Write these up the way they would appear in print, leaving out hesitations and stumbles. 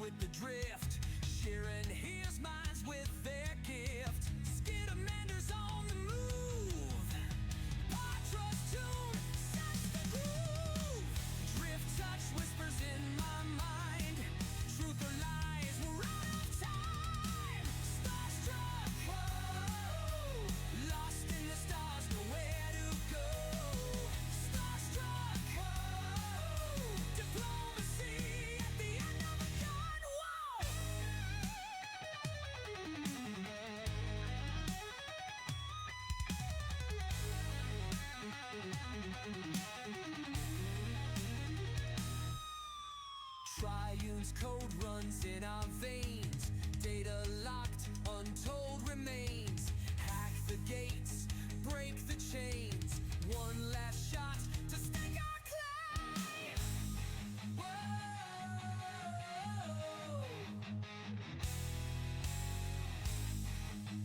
with the drift, sharing his minds with their gift. Skidamander's on the move. Patra's tune sets the groove. Drift touch whispers in my mind. Truth or lies, we're out of time. Starstruck, whoa. Lost in the stars, nowhere to go. Starstruck, whoa. Diplomacy at the end of the gun, whoa. Triune's code runs in our veins. Data locked, untold remains. Hack the gates, break the chains. One last shot to stake our claim. Whoa.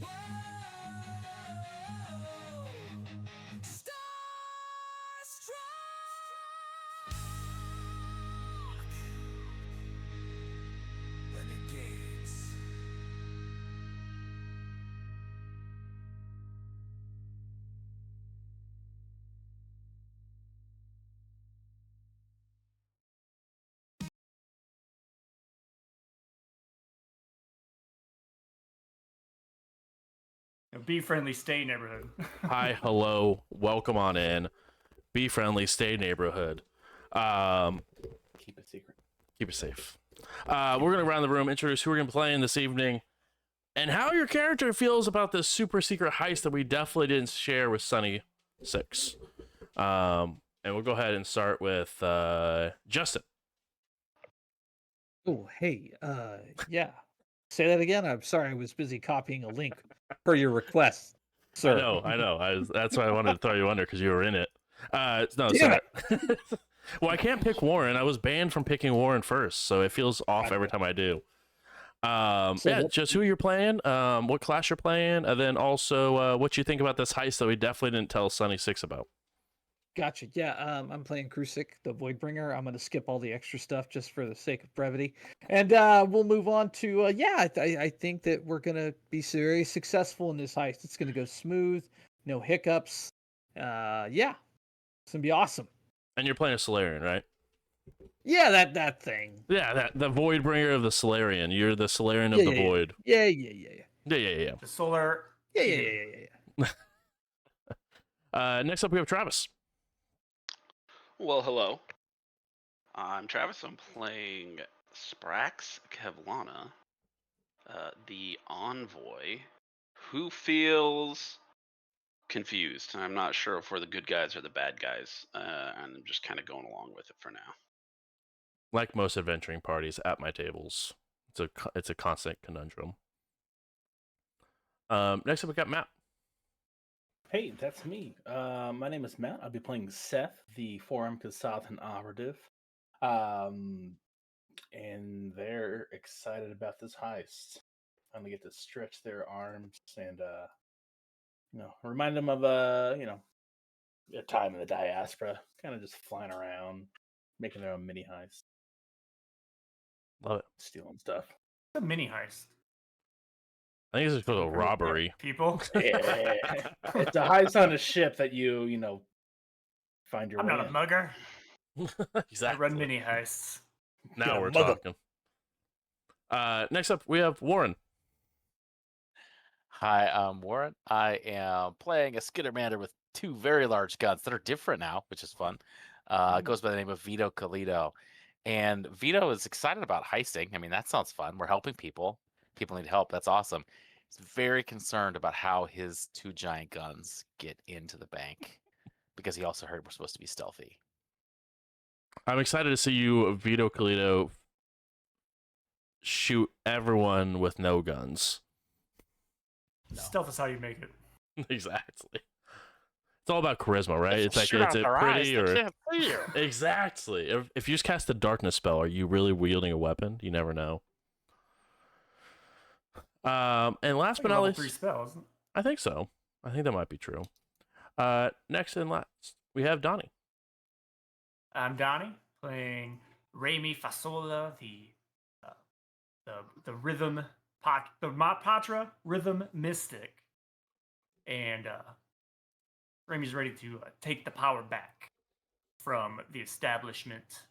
Whoa. Starstruck. Renegades. Be friendly, stay neighborhood. Hi, hello, welcome on in. Be friendly, stay neighborhood. Keep it secret. Keep it safe. We're gonna go around the room, introduce who we're gonna be playing this evening, and how your character feels about this super secret heist that we definitely didn't share with Sunny 6. And we'll go ahead and start with Justin. Oh, hey, yeah. Say that again. I'm sorry, I was busy copying a link for your request, sir. I know. That's why I wanted to throw you under because you were in it. No, Damn sorry. Well, I can't pick Warren. I was banned from picking Warren first, so it feels off every time I do. Just who you're playing, what class you're playing, and then also what you think about this heist that we definitely didn't tell Sunny 6 about. Gotcha. Yeah, I'm playing Krusik, the Voidbringer. I'm going to skip all the extra stuff just for the sake of brevity. And we'll move on to, I think that we're going to be very successful in this heist. It's going to go smooth, no hiccups. Yeah, it's going to be awesome. And you're playing a Solarian, right? Yeah, that thing. Yeah, the Voidbringer of the Solarian. You're the Solarian of the Void. Yeah. Yeah. The solar. Yeah. Next up, we have Travis. Well, hello. I'm Travis. I'm playing Sprax Kevlana, the envoy, who feels confused. I'm not sure if we're the good guys or the bad guys, and I'm just kind of going along with it for now. Like most adventuring parties at my tables, it's a constant conundrum. Next up, we got Matt. Hey, that's me. My name is Matt. I'll be playing Seth, the Forum Kasathan operative. And they're excited about this heist. Finally get to stretch their arms and, remind them of, a time in the diaspora. Kind of just flying around, making their own mini heist. Love it. Stealing stuff. It's a mini heist. I think it's just called a robbery. People. Yeah. It's a heist on a ship that you find your I'm way not a in. mugger. Exactly. I run mini heists. Now we're talking. Next up, we have Warren. Hi, I'm Warren. I am playing a Skittermander with 2 very large guns that are different now, which is fun. It goes by the name of Vito Calito. And Vito is excited about heisting. I mean, that sounds fun. We're helping people. People need help. That's awesome. He's very concerned about how his 2 giant guns get into the bank because he also heard we're supposed to be stealthy. I'm excited to see you, Vito Calito, shoot everyone with no guns. No. Stealth is how you make it. Exactly. It's all about charisma, right? It's like, shoot out is it their pretty eyes, they or can't see you. exactly? If you just cast a darkness spell, are you really wielding a weapon? You never know. And last but not level least, 3 spell, isn't it? I think so. I think that might be true. Next and last, we have Donnie. I'm Donnie, playing Raimi Fasola, the the rhythm Patra rhythm mystic, and Remy's ready to take the power back from the establishment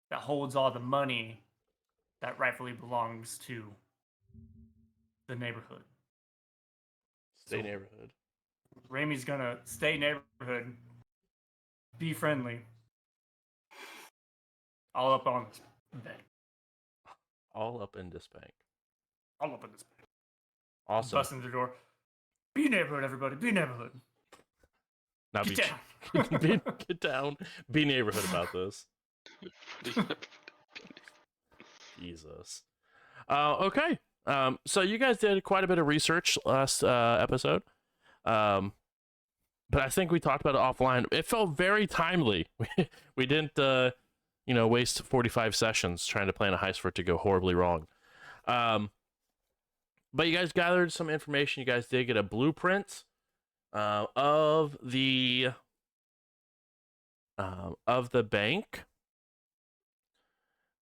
that holds all the money that rightfully belongs to the neighborhood. Stay So- neighborhood. Remy's gonna stay neighborhood, be friendly, all up on this bank, All up in this bank. all up in this bank. Awesome. Busting through the door. Be neighborhood, everybody. Be neighborhood. Now Get be down. get down. Be neighborhood about this. Jesus. Okay. So you guys did quite a bit of research last episode. But I think we talked about it offline. It felt very timely. We didn't waste 45 sessions trying to plan a heist for it to go horribly wrong. But you guys gathered some information. You guys did get a blueprint of the bank.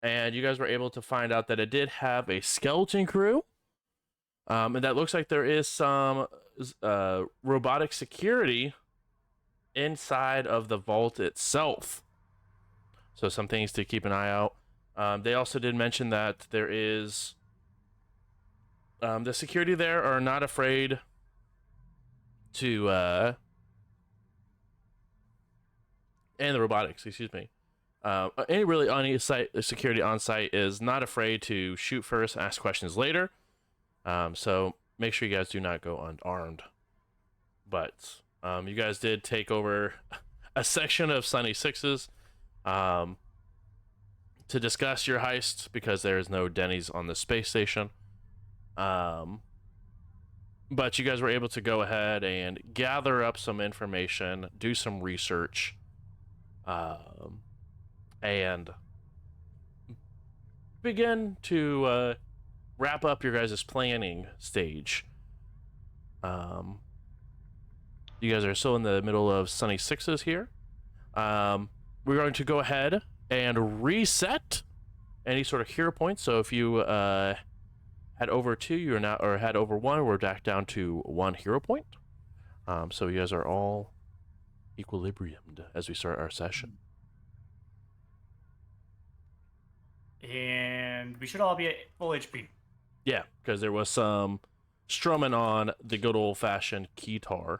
And you guys were able to find out that it did have a skeleton crew. And that looks like there is some robotic security inside of the vault itself. So some things to keep an eye out. They also did mention that there is the security there are not afraid to and the robotics, excuse me. Any really on-site security on site is not afraid to shoot first, ask questions later. So make sure you guys do not go unarmed. But you guys did take over a section of Sunny Six's to discuss your heist because there is no Denny's on the space station. But you guys were able to go ahead and gather up some information, do some research, and begin to wrap up your guys' planning stage. You guys are still in the middle of Sunny Sixes here. We're going to go ahead and reset any sort of hero points. So if you had over 2, you're now, or had over 1, we're back down to 1 hero point. So you guys are all equilibriumed as we start our session. And we should all be at full HP. Yeah, because there was some strumming on the good old-fashioned keytar.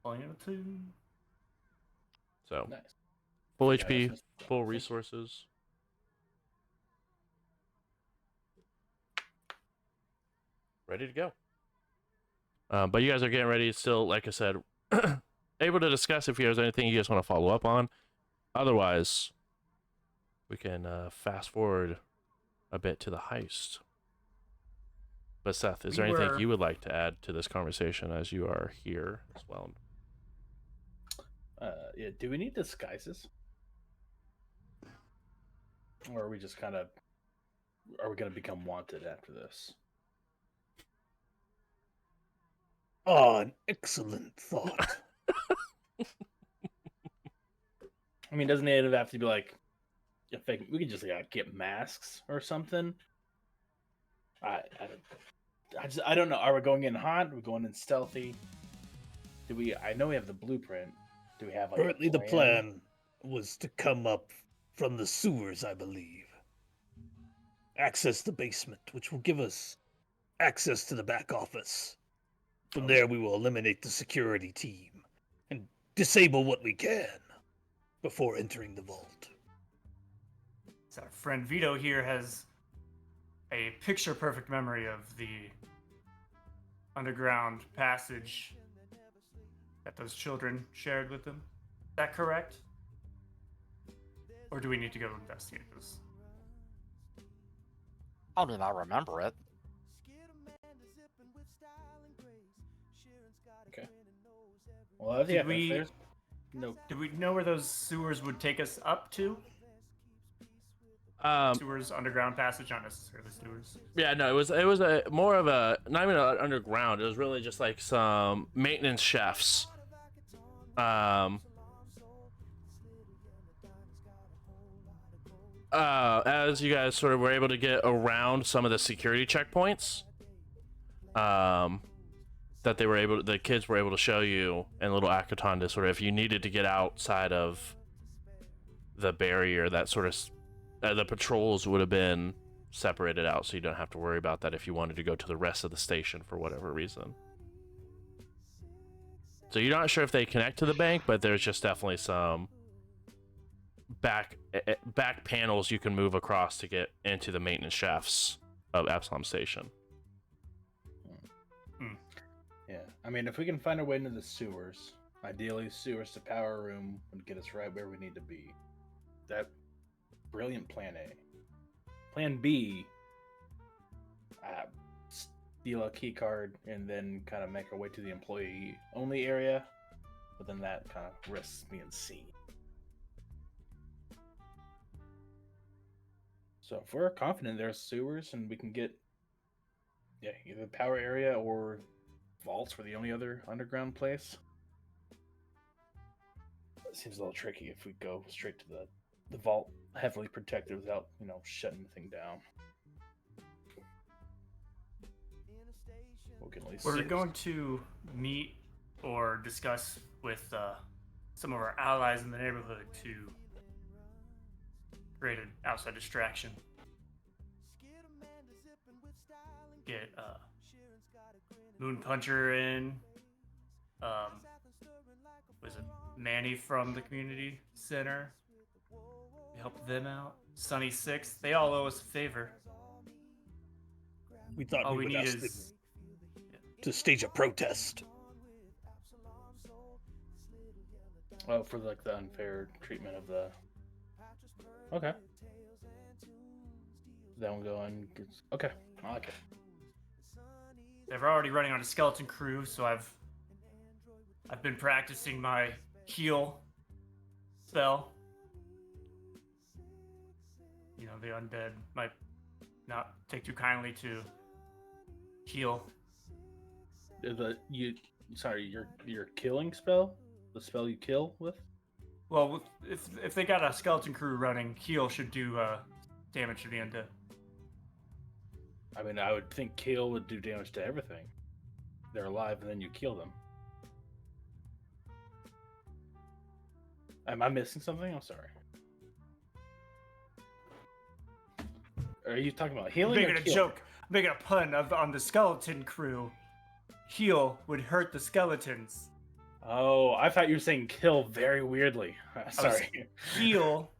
Playing a tune. So Nice. full Yeah, HP, that's just- full resources. Ready to go. But you guys are getting ready. Still, like I said, able to discuss if there's anything you guys want to follow up on. Otherwise, we can fast forward a bit to the heist. But Seth, is there anything you would like to add to this conversation as you are here as well? Yeah. Do we need disguises, or are we just kind of? Are we going to become wanted after this? Oh, an excellent thought. I mean, doesn't it have to be like, if we could just get masks or something? I don't know. Are we going in hot? Are we going in stealthy? Do we? I know we have the blueprint. Do we have like Currently, the plan was to come up from the sewers, I believe. Access the basement, which will give us access to the back office. From there, we will eliminate the security team and disable what we can before entering the vault. So our friend Vito here has a picture-perfect memory of the underground passage that those children shared with him. Is that correct? Or do we need to go investigate this? I mean, I remember it. Okay. Well, Did yeah. we- If there's no. Do we know where those sewers would take us up to? Sewers, underground passage, not necessarily sewers. Yeah, no, it was a more of a, not even underground. It was really just like some maintenance shafts. as you guys sort of were able to get around some of the security checkpoints, that the kids were able to show you, and little Akaton to sort of, if you needed to get outside of the barrier, that sort of, the patrols would have been separated out, so you don't have to worry about that if you wanted to go to the rest of the station for whatever reason. So you're not sure if they connect to the bank, but there's just definitely some back panels you can move across to get into the maintenance shafts of Absalom Station. Yeah, I mean, if we can find our way into the sewers, ideally sewers to power room would get us right where we need to be. That brilliant plan A. Plan B, steal a key card and then kind of make our way to the employee only area, but then that kind of risks being seen. So if we're confident there's sewers and we can get either the power area or vaults were the only other underground place. It seems a little tricky if we go straight to the vault, heavily protected without, shutting the thing down. We can at least We're going to meet or discuss with some of our allies in the neighborhood to create an outside distraction. Get Moon Puncher in. Was it Manny from the community center? Help them out. Sunny 6. They all owe us a favor. We thought All we would need ask them is to stage a protest. Oh, for like the unfair treatment of the. Okay. That one going. Okay, I like it. they're already running on a skeleton crew, so I've been practicing my heal spell. You know, the undead might not take too kindly to heal. Your killing spell, the spell you kill with. Well, if they got a skeleton crew running, heal should do damage to the undead. I mean, I would think kill would do damage to everything. They're alive, and then you kill them. Am I missing something? I'm sorry. Are you talking about healing? I'm making a joke. I'm making a pun on the skeleton crew. Heal would hurt the skeletons. Oh, I thought you were saying kill very weirdly. Sorry. Heal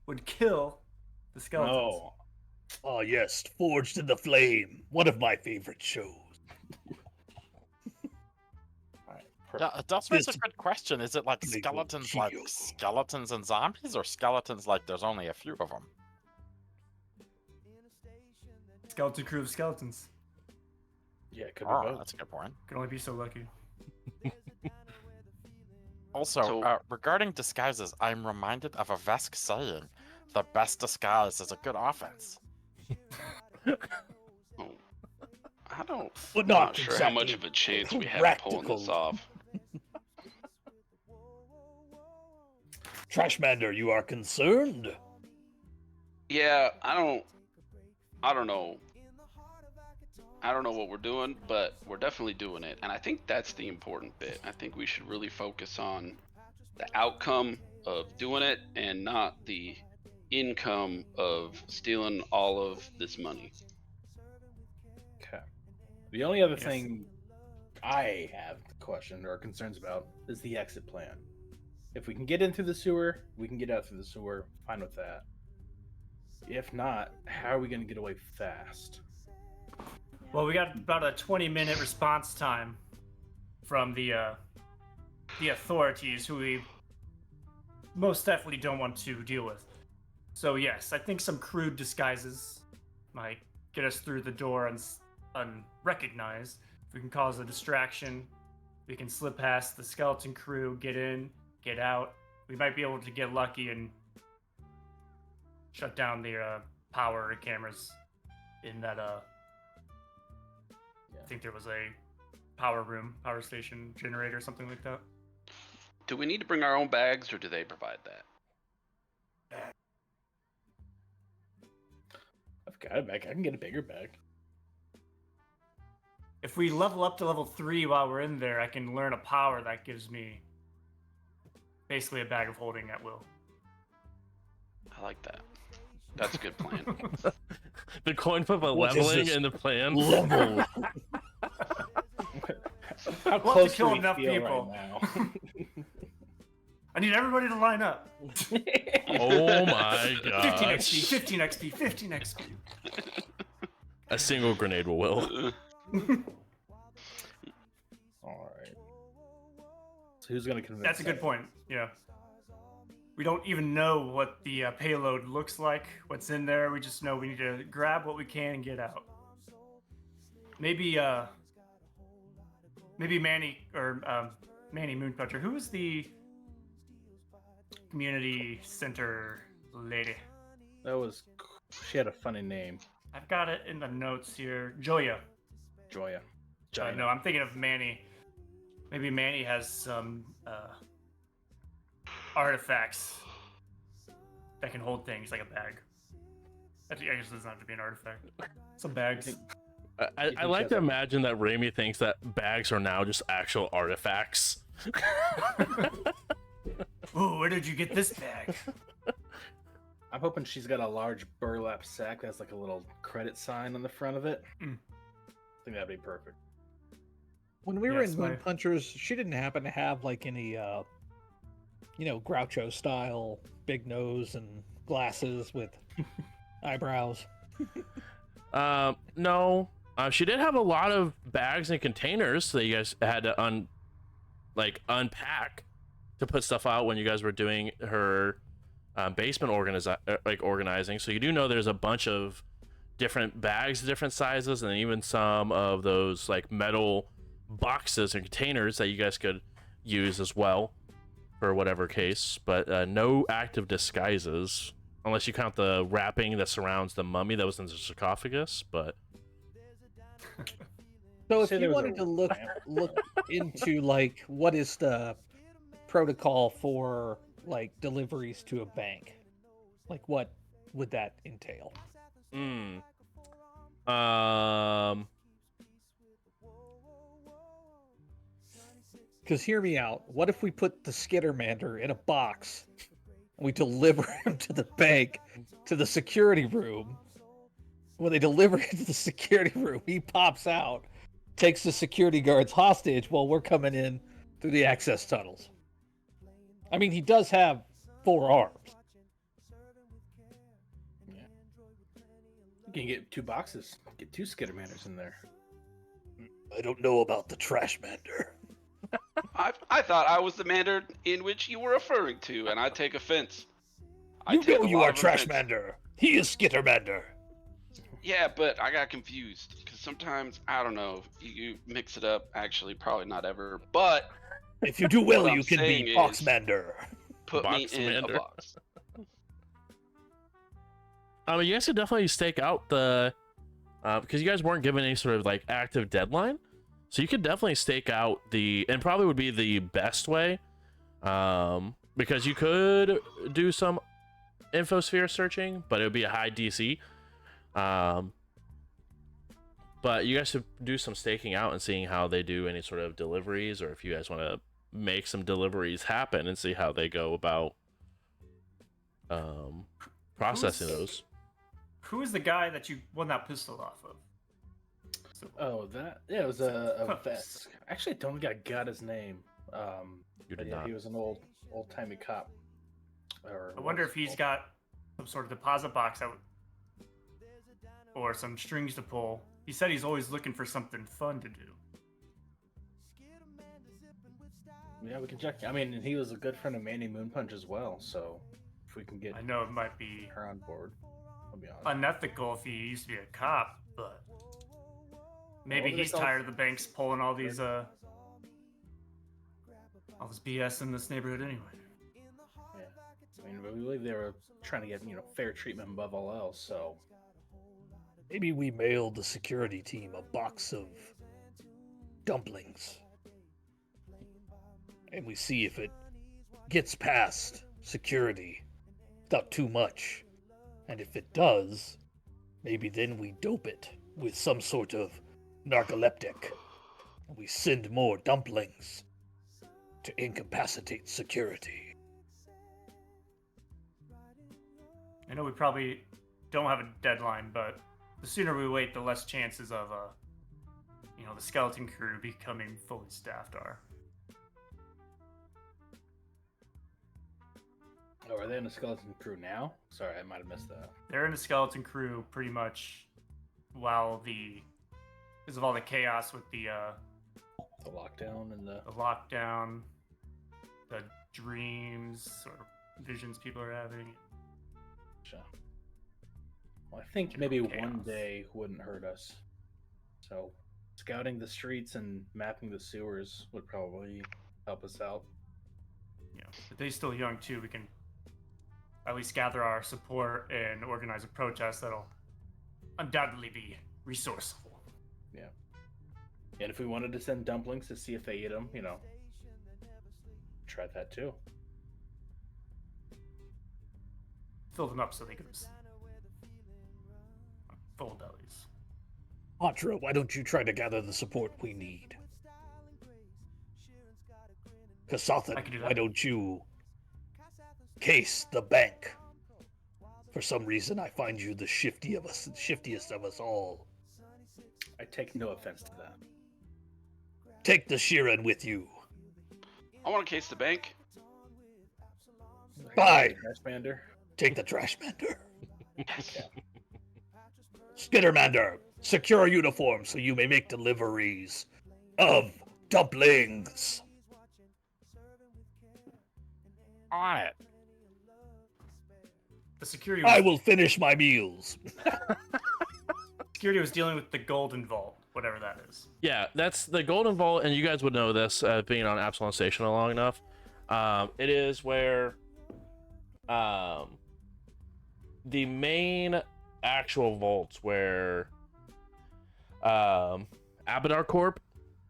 would kill the skeletons. Oh. Oh yes, Forged in the Flame, one of my favorite shows. That's raise a This- good question. Is it like They go skeletons like heal. skeletons and zombies, or skeletons like there's only a few of them? Skeleton crew of skeletons. Yeah, it could be Oh, both. that's a good point. Can only be so lucky. Also, So- regarding disguises, I'm reminded of a Vesk saying, "The best disguise is a good offense." Oh, I don't. But I'm not not sure how much exactly of a chance we have of pulling this practical. off. Trashmander, you are concerned? Yeah, I don't know. I don't know what we're doing, but we're definitely doing it. And I think that's the important bit. I think we should really focus on the outcome of doing it and not the income of stealing all of this money. Okay. The only other Yes. thing I have questioned or concerns about is the exit plan. If we can get in through the sewer, we can get out through the sewer. Fine with that. If not, how are we going to get away fast? Well, we got about a 20-minute response time from the authorities, who we most definitely don't want to deal with. So yes, I think some crude disguises might get us through the door unrecognized. If we can cause a distraction, we can slip past the skeleton crew, get in, get out. We might be able to get lucky and shut down the power cameras in that I think there was a power station generator, something like that. Do we need to bring our own bags, or do they provide that? got a bag. I can get a bigger bag. If we level up to level 3 while we're in there, I can learn a power that gives me basically a bag of holding at will. I like that. That's a good plan. The coin flip of What is leveling this? in the plan. Level. How We'll have to close kill do we enough feel people. right now? I need everybody to line up. Oh my 15 gosh. XP, 15 XP, 15 XP. A single grenade will. All right. So who's gonna convince? That's a good point. Yeah. We don't even know what the payload looks like, what's in there. We just know we need to grab what we can and get out. Maybe Manny or Manny Moonpuncher. Who is the community center lady? That was. She had a funny name, I've got it in the notes here. Joya. Joya. No, I'm thinking of Manny. Maybe Manny has some artifacts that can hold things like a bag. I guess it doesn't have to be an artifact. Some bags. I like to imagine that Raimi thinks that bags are now just actual artifacts. Ooh, where did you get this bag? I'm hoping she's got a large burlap sack that has like a little credit sign on the front of it. Mm. I think that'd be perfect. When we were Yes, in Moon Punchers, she didn't happen to have like any, Groucho style big nose and glasses with eyebrows. No. She did have a lot of bags and containers that you guys had to unpack to put stuff out when you guys were doing her basement organizing. So you do know there's a bunch of different bags, different sizes, and even some of those like metal boxes and containers that you guys could use as well for whatever case. But no active disguises, unless you count the wrapping that surrounds the mummy that was in the sarcophagus. But So if Say you there was wanted a to look into like what is the protocol for like deliveries to a bank, like what would that entail? Because hear me out. What if we put the Skittermander in a box and we deliver him to the bank, to the security room? When they deliver him to the security room, he pops out, takes the security guards hostage while we're coming in through the access tunnels. I mean, he does have 4 arms. You can get 2 boxes. Get 2 Skittermanders in there. I don't know about the Trashmander. I thought I was the Mander in which you were referring to, and I take offense. I You take know a you lot are of offense. Trashmander. He is Skittermander. Yeah, but I got confused because sometimes I don't know. You mix it up. Actually, probably not ever. But If you do well, What I'm you can saying be is- Boxmander. put me in a Boxmander. box. you guys could definitely stake out the because you guys weren't given any sort of like active deadline, so you could definitely stake out and probably would be the best way, because you could do some infosphere searching, but it would be a high DC. But you guys should do some staking out and seeing how they do any sort of deliveries, or if you guys want to make some deliveries happen and see how they go about processing those. Who is the guy that you won that pistol off of? Oh, it was a Huh. vest. Actually, I don't think I got his name. You But did yeah, not. he was an old-timey cop. I wonder if he's got some sort of deposit box or some strings to pull. He said he's always looking for something fun to do. Yeah, we can check. I mean, he was a good friend of Manny Moonpunch as well. So if we can get I know it might be her on board, I'll be honest. unethical if he used to be a cop, but maybe Well, he's they tired of the banks pulling all this BS in this neighborhood anyway. Yeah. I mean, we believe they were trying to get fair treatment above all else. So Maybe we mailed the security team a box of dumplings. And we see if it gets past security without too much. And if it does, Maybe then we dope it with some sort of narcoleptic. We send more dumplings to incapacitate security. I know we probably don't have a deadline, but the sooner we wait, the less chances of, the skeleton crew becoming fully staffed are. Oh, are they in the skeleton crew now? Sorry, I might have missed that. They're in the skeleton crew pretty much because of all the chaos with the lockdown and the lockdown, the dreams or visions people are having. Well, I think maybe Chaos. one day wouldn't hurt us. So, scouting the streets and mapping the sewers would probably help us out. Yeah, but they're still young too. We can at least gather our support and organize a protest that'll undoubtedly be resourceful. Yeah. And if we wanted to send dumplings to see if they eat them, try that too. Fill them up so they can full bellies. Patra, why don't you try to gather the support we need? Kasathan, I can do that. why don't you case the bank? For some reason, I find you the shiftiest of us all. I take no offense to that. Take the Sheeran with you. I want to case the bank. Bye. Trashmander. Take the Trashmander. Skittermander, secure uniform so you may make deliveries of dumplings. On it. The security I will finish my meals. security was dealing with the golden vault, whatever that is. Yeah, that's the Golden Vault, and you guys would know this being on Absalom Station long enough. It is where the main actual vaults where Abadar Corp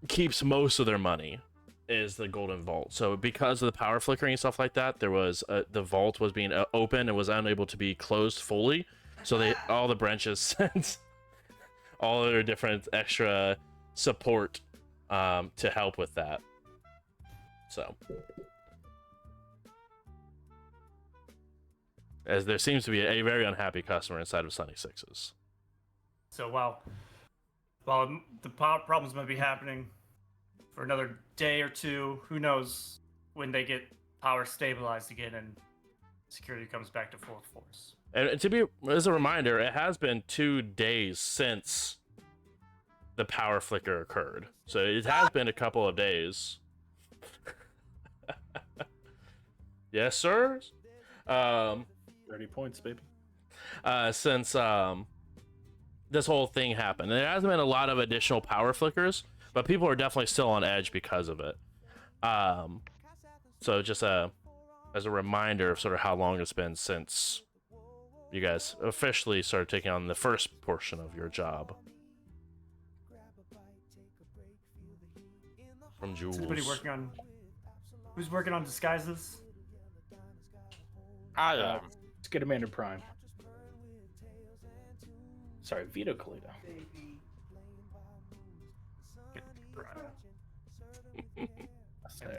keeps most of their money is the Golden Vault. So because of the power flickering and stuff like that, there was the vault was being open and was unable to be closed fully. So all the branches sent all their different extra support to help with that. So as there seems to be a very unhappy customer inside of Sunny Sixes. So while the power problems might be happening for another day or two, who knows when they get power stabilized again and security comes back to full force. And to be as a reminder, it has been 2 days since the power flicker occurred, so it has been a couple of days. Yes, sir. 30 points, baby. Since this whole thing happened, and there hasn't been a lot of additional power flickers, but people are definitely still on edge because of it. So just as a reminder of sort of how long it's been since you guys officially started taking on the first portion of your job. From Jules. Is anybody who's working on disguises? I am. Skittermander Prime. Sorry, Vito Colito. And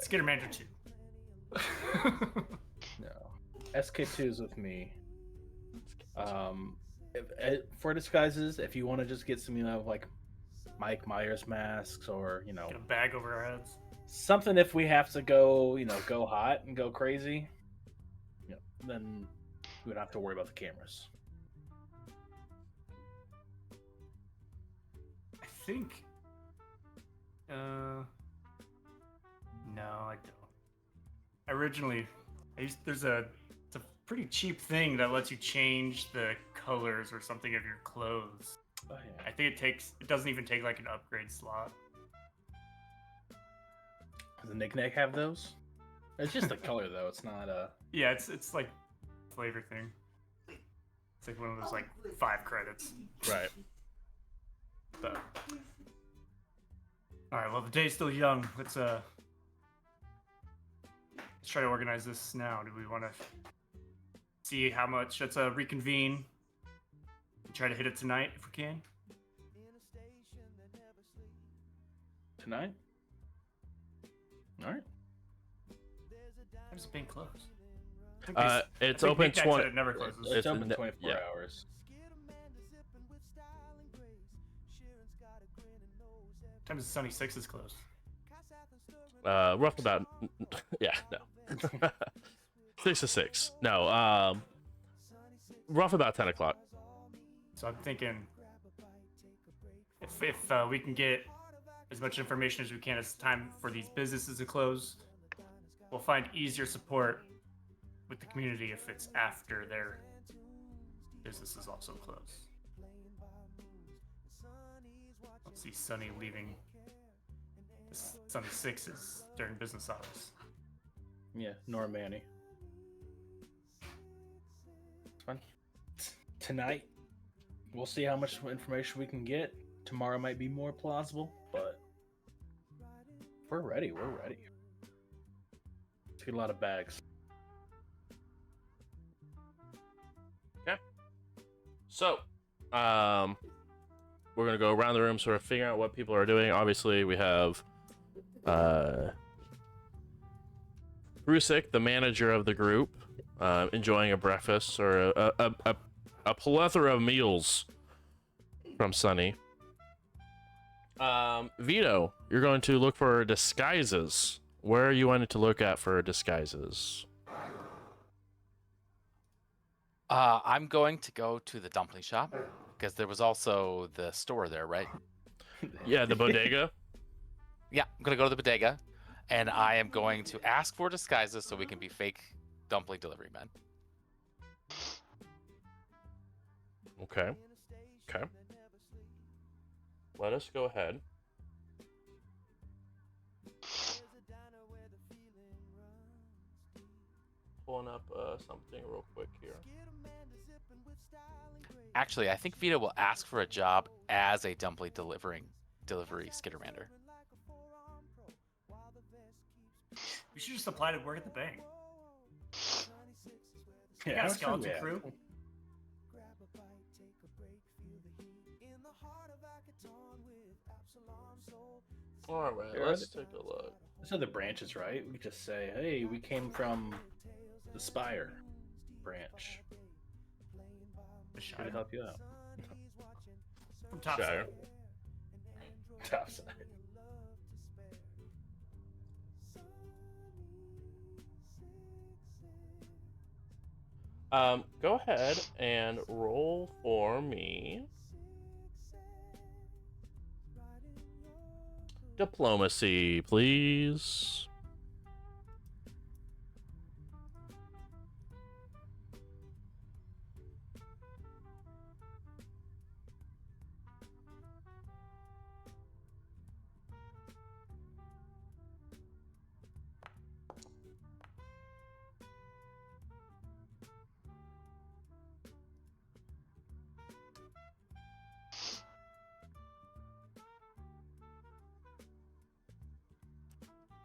Skittermander 2. No. SK2 is with me. For disguises, if you want to just get some, like Mike Myers masks or, Get a bag over our heads. something if we have to go, go hot and go crazy, then we would have to worry about the cameras. I think. No, I don't. It's a pretty cheap thing that lets you change the colors or something of your clothes. Oh, yeah. I think it doesn't even take like an upgrade slot. Does the Knick-Knack have those? It's just the color, though. It's not Yeah, it's like flavor thing. It's like one of those like 5 credits. right. But all right, well the day's still young. Let's try to organize this now. Do we want to see how much? Let's reconvene Try to hit it tonight if we can. Tonight? All right. Time's been closed. It's I think open Nick Nack 20. said it never closes. It's open ne- 24 yeah. hours. Times the Sunny 6 is closed. Rough about. Yeah, no. 6 to 6. No. Rough about 10 o'clock. So I'm thinking if we can get as much information as we can as time for these businesses to close, we'll find easier support with the community if it's after their businesses also close. I'll see Sunny leaving Sunny 6s during business hours. Yeah, nor Manny. Fun. Tonight, we'll see how much information we can get. Tomorrow might be more plausible, but we're ready. We're ready. Let's get a lot of bags. So, we're gonna go around the room, sort of figure out what people are doing. Obviously, we have Rusik, the manager of the group, enjoying a breakfast or a plethora of meals from Sunny. Vito, you're going to look for disguises. Where are you wanting to look at for disguises? I'm going to go to the dumpling shop because there was also the store there, right? Yeah, the bodega. Yeah, I'm gonna go to the bodega, and I am going to ask for disguises so we can be fake dumpling delivery men. Okay. Okay. Let us go ahead. Pulling up something real quick here. Actually, I think Vito will ask for a job as a dumpling delivery skittermander. We should just apply to work at the bank. Yeah, You got a I'm sure skeleton we have. crew? All right, There are let's the- take a look. There's other branches, right? We could just say, hey, we came from the Spire branch. The Here to Shire? help you out. From top Shire. Top side. Go ahead and roll for me. Diplomacy, please.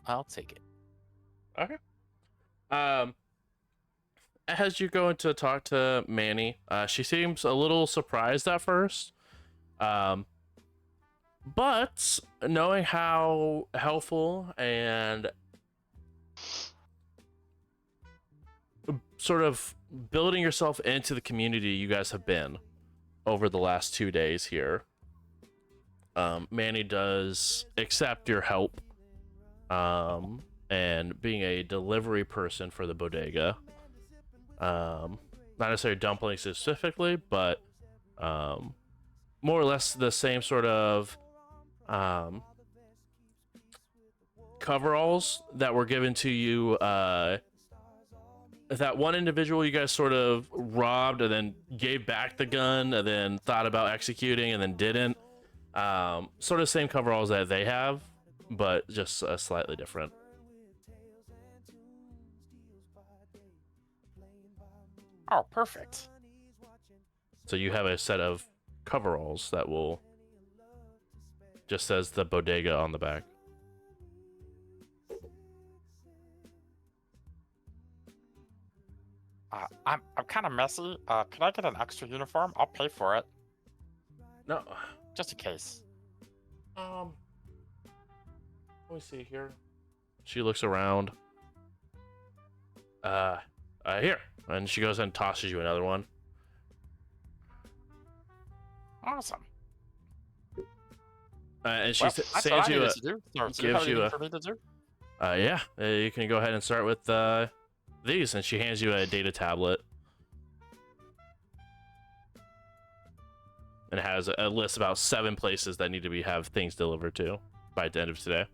I'll take it. Okay. As you go to talk to Manny, she seems a little surprised at first. But knowing how helpful and sort of building yourself into the community you guys have been over the last 2 days here, Manny does accept your help. And being a delivery person for the bodega, not necessarily dumplings specifically, but more or less the same sort of coveralls that were given to you. That one individual you guys sort of robbed and then gave back the gun and then thought about executing and then didn't. Sort of same coveralls that they have, but just slightly different. Oh, perfect. So you have a set of coveralls that will just says the bodega on the back. I'm kind of messy. Can I get an extra uniform? I'll pay for it, No. just in case. Let me see here. She looks around. Here. And she goes and tosses you another one. Awesome. And she Well, that's what sands I you needed a, to do. So, do you gives have you anything a- for me to do? yeah, you can go ahead and start with these. And she hands you a data tablet. And it has a list about 7 places that need to have things delivered to by the end of today.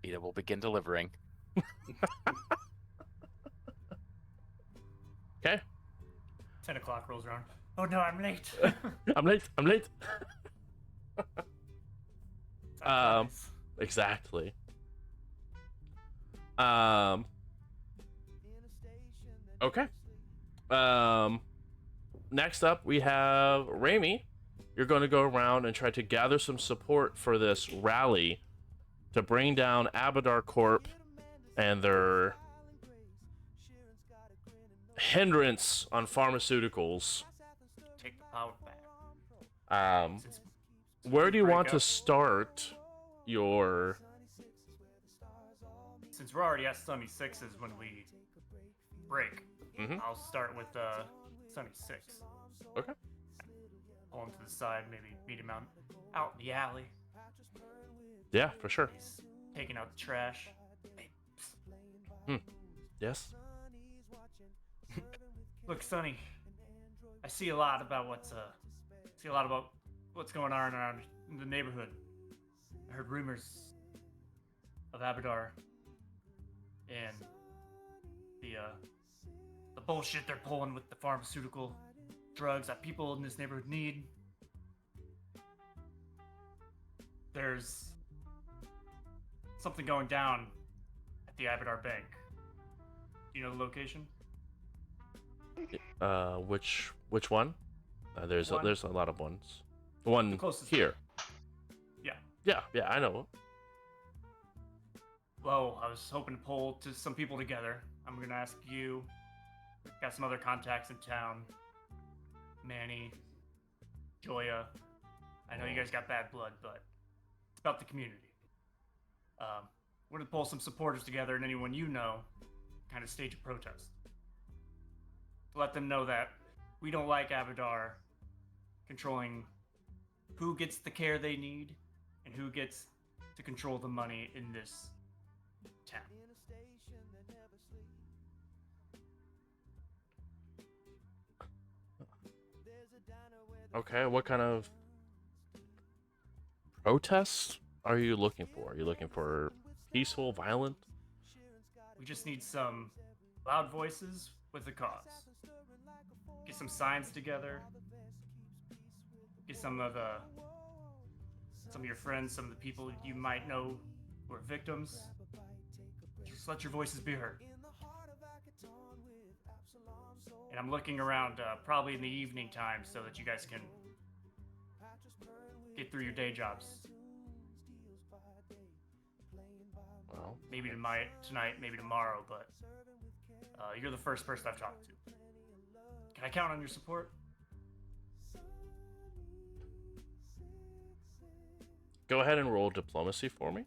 Vita will begin delivering. Okay. 10 o'clock rolls around. Oh no, I'm late. I'm late. Surprise. Exactly. Okay. Next up, we have Raimi. You're going to go around and try to gather some support for this rally to bring down Abadar Corp and their hindrance on pharmaceuticals. Take the power back. Since Where do you break want to up- start your... Since we're already at Sunny Sixes when we break, Mhm. I'll start with Sunny Six. Okay. Pull him to the side, maybe beat him out in the alley. Yeah, for sure. He's taking out the trash. Hey, Yes. look, Sonny. I see a lot about what's going on around in the neighborhood. I heard rumors of Abadar and the bullshit they're pulling with the pharmaceutical drugs that people in this neighborhood need. There's something going down at the Abadar Bank. Do you know the location? Which one? There's One. there's a lot of ones. One The closest here. Yeah. Yeah, I know. Well, I was hoping to pull some people together. I'm gonna ask you. Got some other contacts in town. Manny, Joya. I know you guys got bad blood, but it's about the community. We're gonna pull some supporters together, and anyone you know, kind of stage a protest. To let them know that we don't like Abadar controlling who gets the care they need and who gets to control the money in this town. Okay, what kind of protest are you looking for? Are you looking for peaceful, violent? We just need some loud voices with a cause. Get some signs together. Get some of your friends, some of the people you might know who are victims. Just let your voices be heard. And I'm looking around probably in the evening time so that you guys can get through your day jobs. Well, Maybe tonight, maybe tomorrow, but you're the first person I've talked to. Can I count on your support? go ahead and roll diplomacy for me.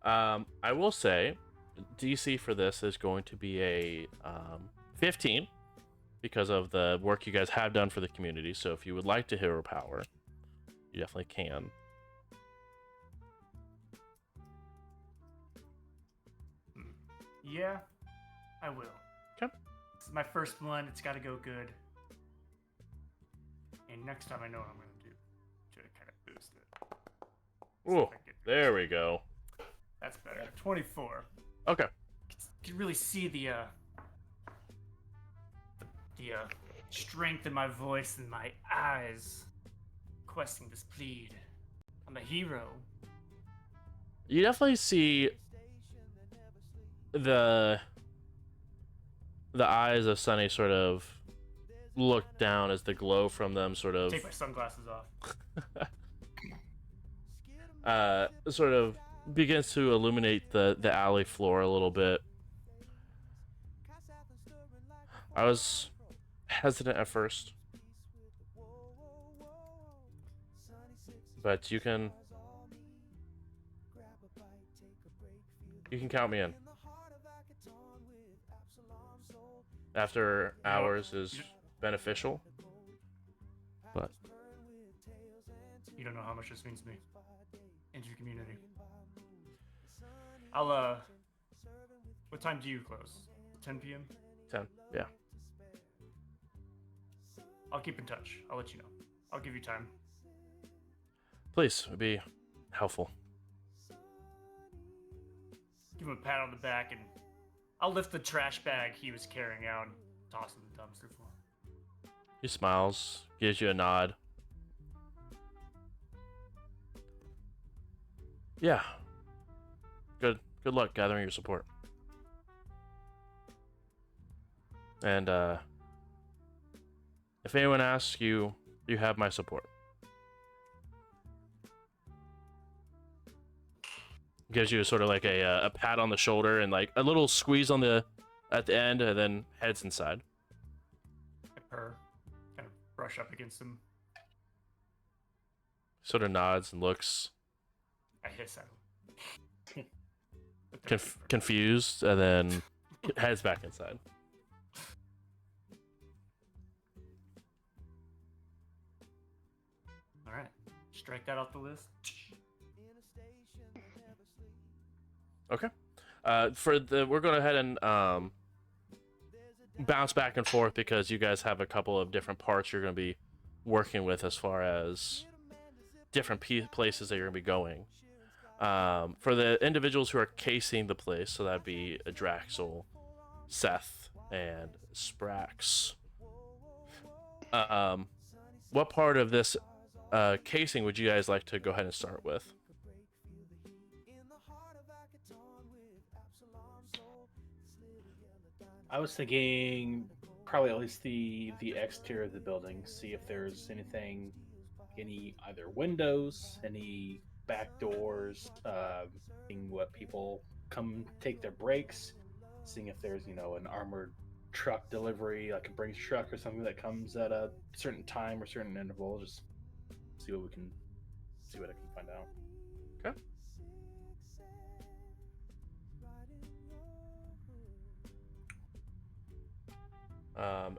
I will say, DC for this is going to be a 15 because of the work you guys have done for the community. So if you would like to hero power, you definitely can. Yeah, I will. Okay. This is my first one. It's got to go good. And next time I know what I'm going to do to kind of boost it. See Ooh, if I get- there we go. That's better. 24. Okay. You can really see the strength in my voice and my eyes questing this plead. I'm a hero. You definitely see the the eyes of Sunny sort of look down as the glow from them sort of Take my sunglasses off. sort of begins to illuminate the alley floor a little bit. I was hesitant at first, but you can count me in. After hours is beneficial, but You don't know how much this means to me. And your community. I'll, what time do you close? 10 p.m.? 10, yeah. I'll keep in touch. I'll let you know. I'll give you time. Please, it'd be helpful. Give him a pat on the back, and I'll lift the trash bag he was carrying out and toss it in the dumpster for him. He smiles, gives you a nod. Yeah. Good luck gathering your support. And if anyone asks you, you have my support. Gives you sort of like a pat on the shoulder and like a little squeeze on at the end, and then heads inside. I purr, kind of brush up against him. Sort of nods and looks I hiss at him. But they're different. confused, and then heads back inside. All right, strike that off the list. Okay. We're going to head and bounce back and forth because you guys have a couple of different parts you're going to be working with as far as different places that you're going to be going. For the individuals who are casing the place, so that'd be Draxel, Seth, and Sprax. What part of this casing would you guys like to go ahead and start with? I was thinking probably at least the exterior of the building. See if there's anything, any either windows, any back doors, seeing what people come take their breaks, seeing if there's an armored truck delivery, like a Brinks truck or something that comes at a certain time or certain interval. Just see what I can find out. Okay.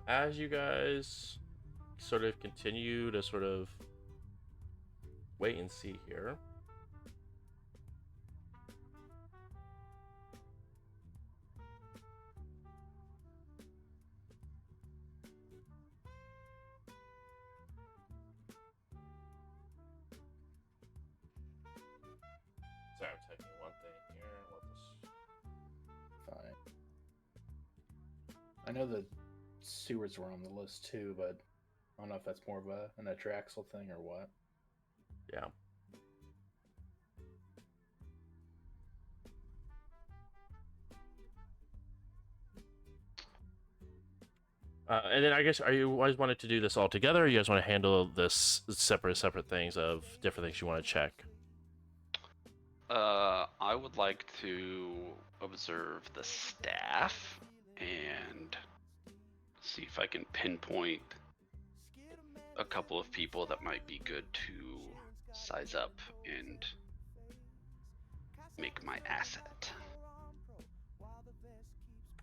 As you guys sort of continue to sort of wait and see here. Sorry, I'm typing one thing here. Fine. I know the sewers were on the list too, but I don't know if that's more of an Atraxel thing or what. Yeah. And then I guess, are you guys wanted to do this all together, or you guys want to handle this separate things of different things you want to check? I would like to observe the staff and see if I can pinpoint a couple of people that might be good to size up and make my asset.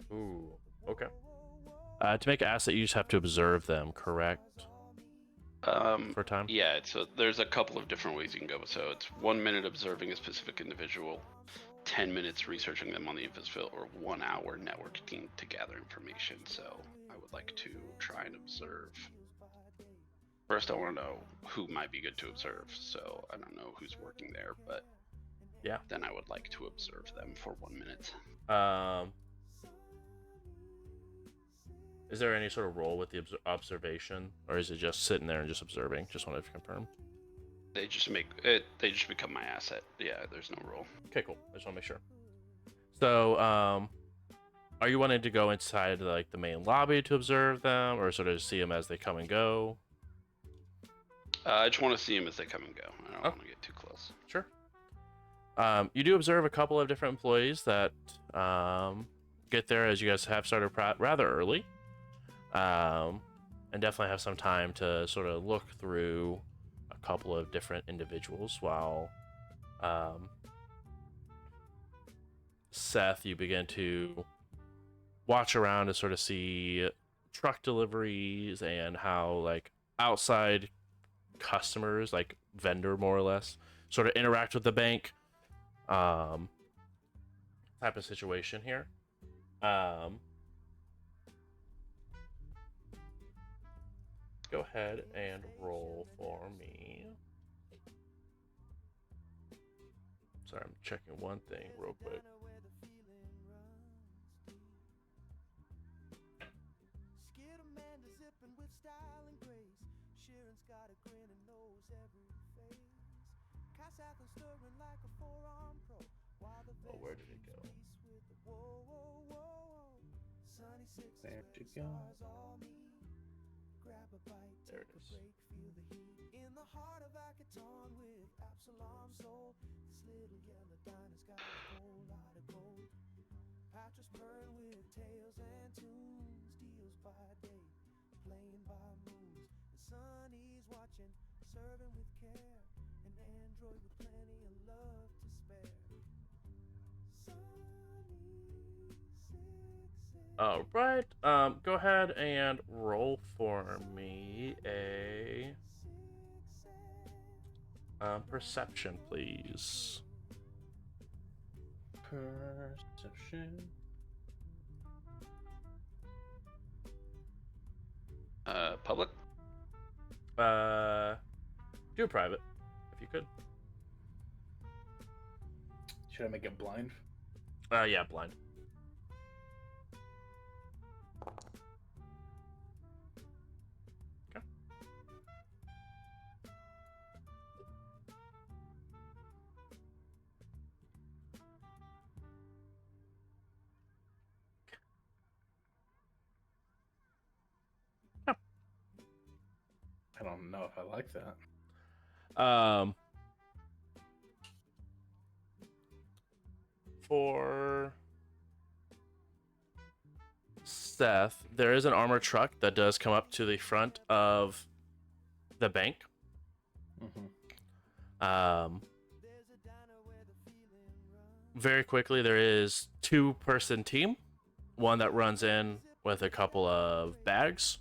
Ooh, okay. To make an asset, you just have to observe them, correct? For time? Yeah, so there's a couple of different ways you can go. So it's 1 minute observing a specific individual, 10 minutes researching them on the infosphere, or 1 hour networking to gather information. So I would like to try and observe. First, I want to know who might be good to observe. So I don't know who's working there, but yeah. Then I would like to observe them for 1 minute. Is there any sort of role with the observation, or is it just sitting there and just observing? Just wanted to confirm. They just make it. They just become my asset. Yeah, there's no role. Okay, cool. I just want to make sure. So, all Are you wanting to go inside like the main lobby to observe them, or sort of see them as they come and go? I just want to see them as they come and go. I don't Oh. want to get too close. Sure. You do observe a couple of different employees that get there as you guys have started rather early, and definitely have some time to sort of look through a couple of different individuals while Seth, you begin to watch around and sort of see truck deliveries and how like outside customers, like vendor more or less, sort of interact with the bank type of situation here. Go ahead and roll for me. Sorry, I'm checking one thing real quick. Oh, where did it go? There you go. There it is. All right. Go ahead and roll for me a perception, please. Perception. Public? Do private, if you could. Should I make it blind? Yeah, blind. Okay. I don't know if I like that. For Seth, there is an armored truck that does come up to the front of the bank. Mm-hmm. Very quickly, there is 2-person team, one that runs in with a couple of bags,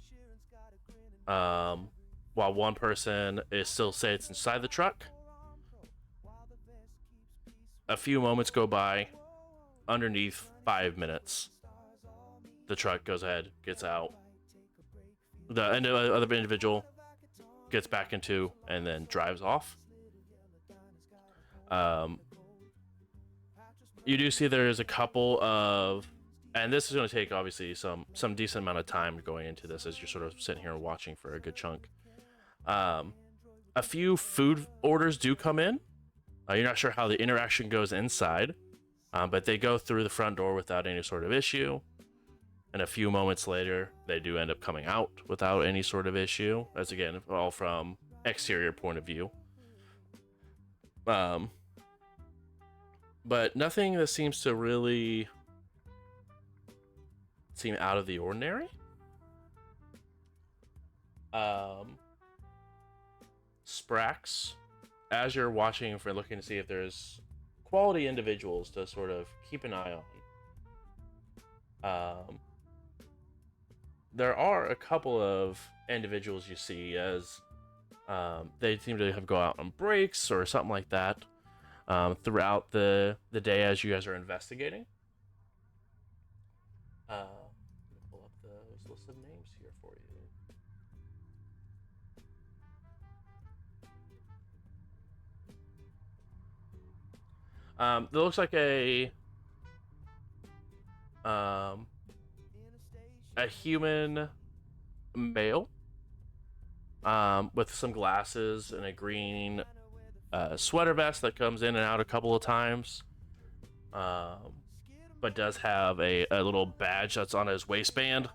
while one person is still sits inside the truck. A few moments go by. Underneath 5 minutes, the truck goes ahead, gets out. The other individual gets back into and then drives off. You do see there is a couple of, and this is going to take obviously some decent amount of time going into this as you're sort of sitting here watching for a good chunk. A few food orders do come in. You're not sure how the interaction goes inside, but they go through the front door without any sort of issue. And a few moments later, they do end up coming out without any sort of issue. That's again all from exterior point of view. But nothing that seems to really seem out of the ordinary. Sprax, as you're watching for looking to see if there's quality individuals to sort of keep an eye on. There are a couple of individuals you see as they seem to have go out on breaks or something like that throughout the day as you guys are investigating. Let me pull up those list of names here for you. There looks like a human male with some glasses and a green sweater vest that comes in and out a couple of times. but does have a little badge that's on his waistband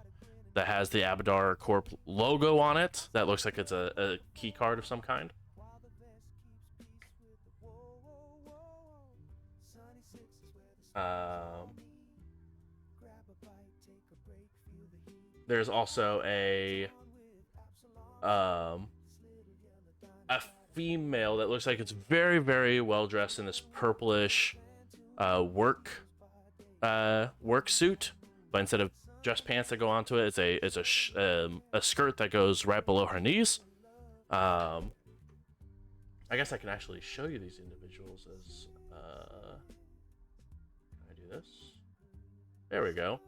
that has the Abadar Corp logo on it. That looks like it's a key card of some kind. There's also a female that looks like it's very, very well dressed in this purplish work suit, but instead of dress pants that go onto it, it's a skirt that goes right below her knees. I guess I can actually show you these individuals as can I do this? There we go.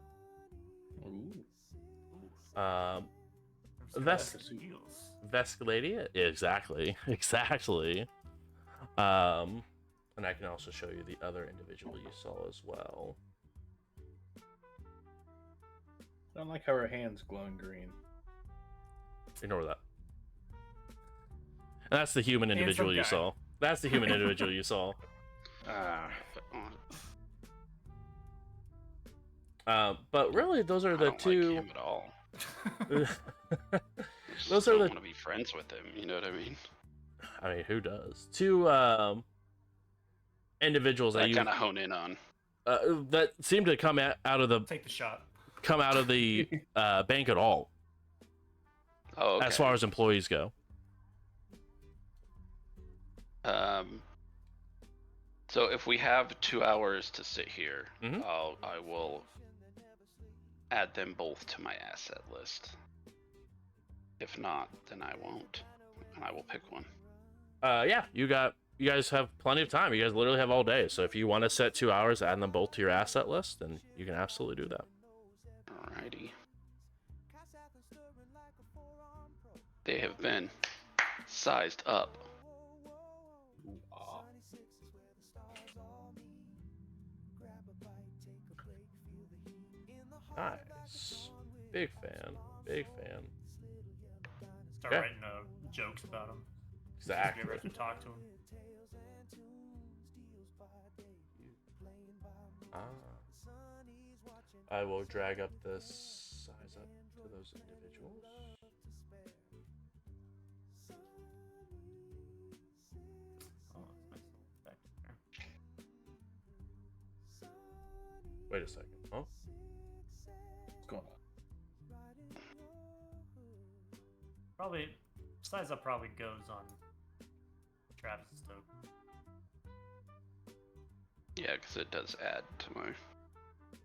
Ooh. Vesk lady, exactly. And I can also show you the other individual you saw as well. I don't like how her hand's glowing green. Ignore that. And that's the human individual you saw. That's the human individual you saw. But really, those are I the don't two. like him at all. Those I are don't the. want to be friends with him. You know what I mean? I mean, who does? Two individuals that I you kind of hone in on. that seem to come out of the Take the shot. come out of the bank at all, Oh, okay. as far as employees go. So if we have 2 hours to sit here, Mhm. I will add them both to my asset list. If not, then I won't, and I will pick one. Yeah, you guys have plenty of time. You guys literally have all day. So if you want to set 2 hours, add them both to your asset list, then you can absolutely do that. Alrighty. They have been sized up. Nice. Big fan. Start Okay. writing jokes about him. Exactly. Never have to talk to him. I will drag up the size up to those individuals. Oh, that's nice little back there. Wait a second. Huh? What's going on? Probably size up probably goes on Travis's token. Yeah, because it does add to my.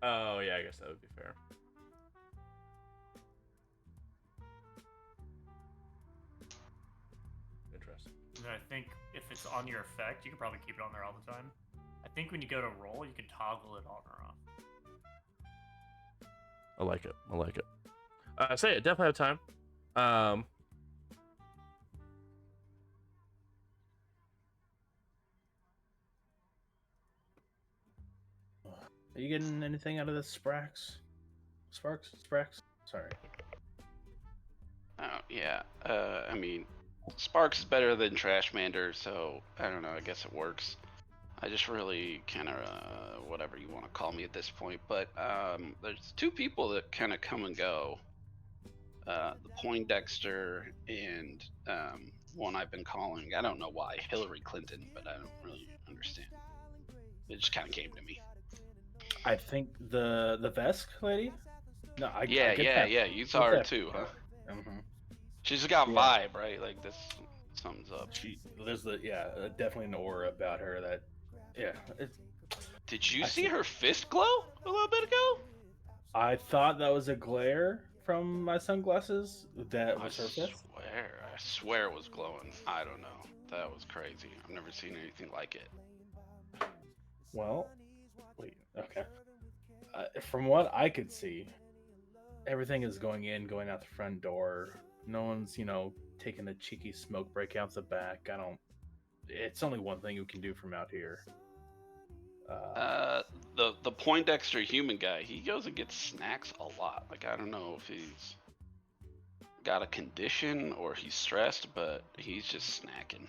Oh yeah, I guess that would be fair. Interesting. And then I think if it's on your effect, you can probably keep it on there all the time. I think when you go to roll, you can toggle it on or off. I like it. Say it. Definitely have time. Are you getting anything out of this, Sprax? Sprax? Sorry. Oh yeah. I mean, Sparks is better than Trashmander, so I don't know. I guess it works. I just really kind of whatever you want to call me at this point, but there's two people that kind of come and go. The Poindexter and one I've been calling. I don't know why Hillary Clinton, but I don't really understand. It just kind of came to me. I think the Vesk lady. No, I Yeah. You saw her too, huh? Mm-hmm. She's got Yeah. vibe, right? Like this sums up. There's definitely an aura about her that, yeah. Did you I see see. her fist glow a little bit ago? I thought that was a glare from my sunglasses. That was her fist. I swear it was glowing. I don't know. That was crazy. I've never seen anything like it. Well, wait. Okay. From what I could see, everything is going out the front door. No one's, taking a cheeky smoke break out the back. It's only one thing you can do from out here. The Poindexter human guy, he goes and gets snacks a lot. Like, I don't know if he's got a condition or he's stressed, but he's just snacking.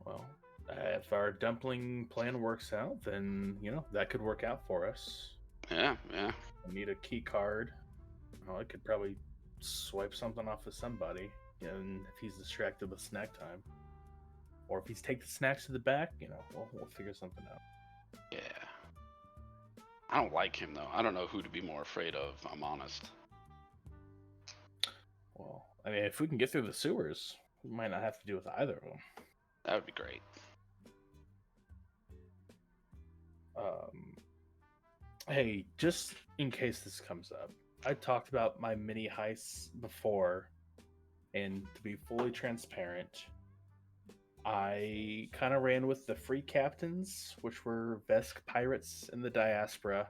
Well, If our dumpling plan works out, then that could work out for us. Yeah, yeah. I need a key card. Well, I could probably swipe something off of somebody, and if he's distracted with snack time, or if he's take the snacks to the back, we'll figure something out. Yeah. I don't like him though. I don't know who to be more afraid of. If I'm honest. Well, I mean, if we can get through the sewers, we might not have to deal with either of them. That would be great. Hey, just in case this comes up, I talked about my mini heists before, and to be fully transparent, I kind of ran with the free captains, which were Vesk pirates in the diaspora.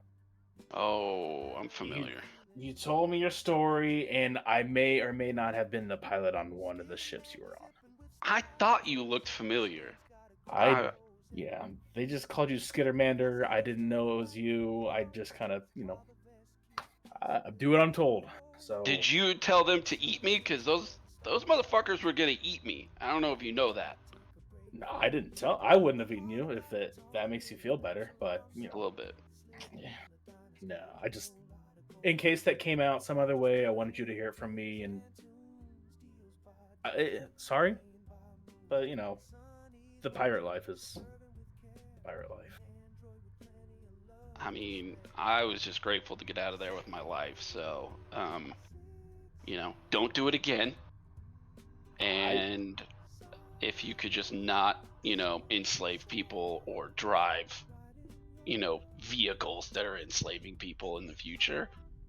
Oh, I'm familiar. You told me your story, and I may or may not have been the pilot on one of the ships you were on. I thought you looked familiar. Yeah, they just called you Skittermander. I didn't know it was you. I just kind of, I do what I'm told. So Did you tell them to eat me? Because those motherfuckers were gonna eat me. I don't know if you know that. No, I didn't tell. I wouldn't have eaten you if that makes you feel better. But A little bit. yeah. No, I just, in case that came out some other way, I wanted you to hear it from me. And sorry, but the pirate life is pirate life. I mean, I was just grateful to get out of there with my life. So, don't do it again. And if you could just not, enslave people or drive, vehicles that are enslaving people in the future,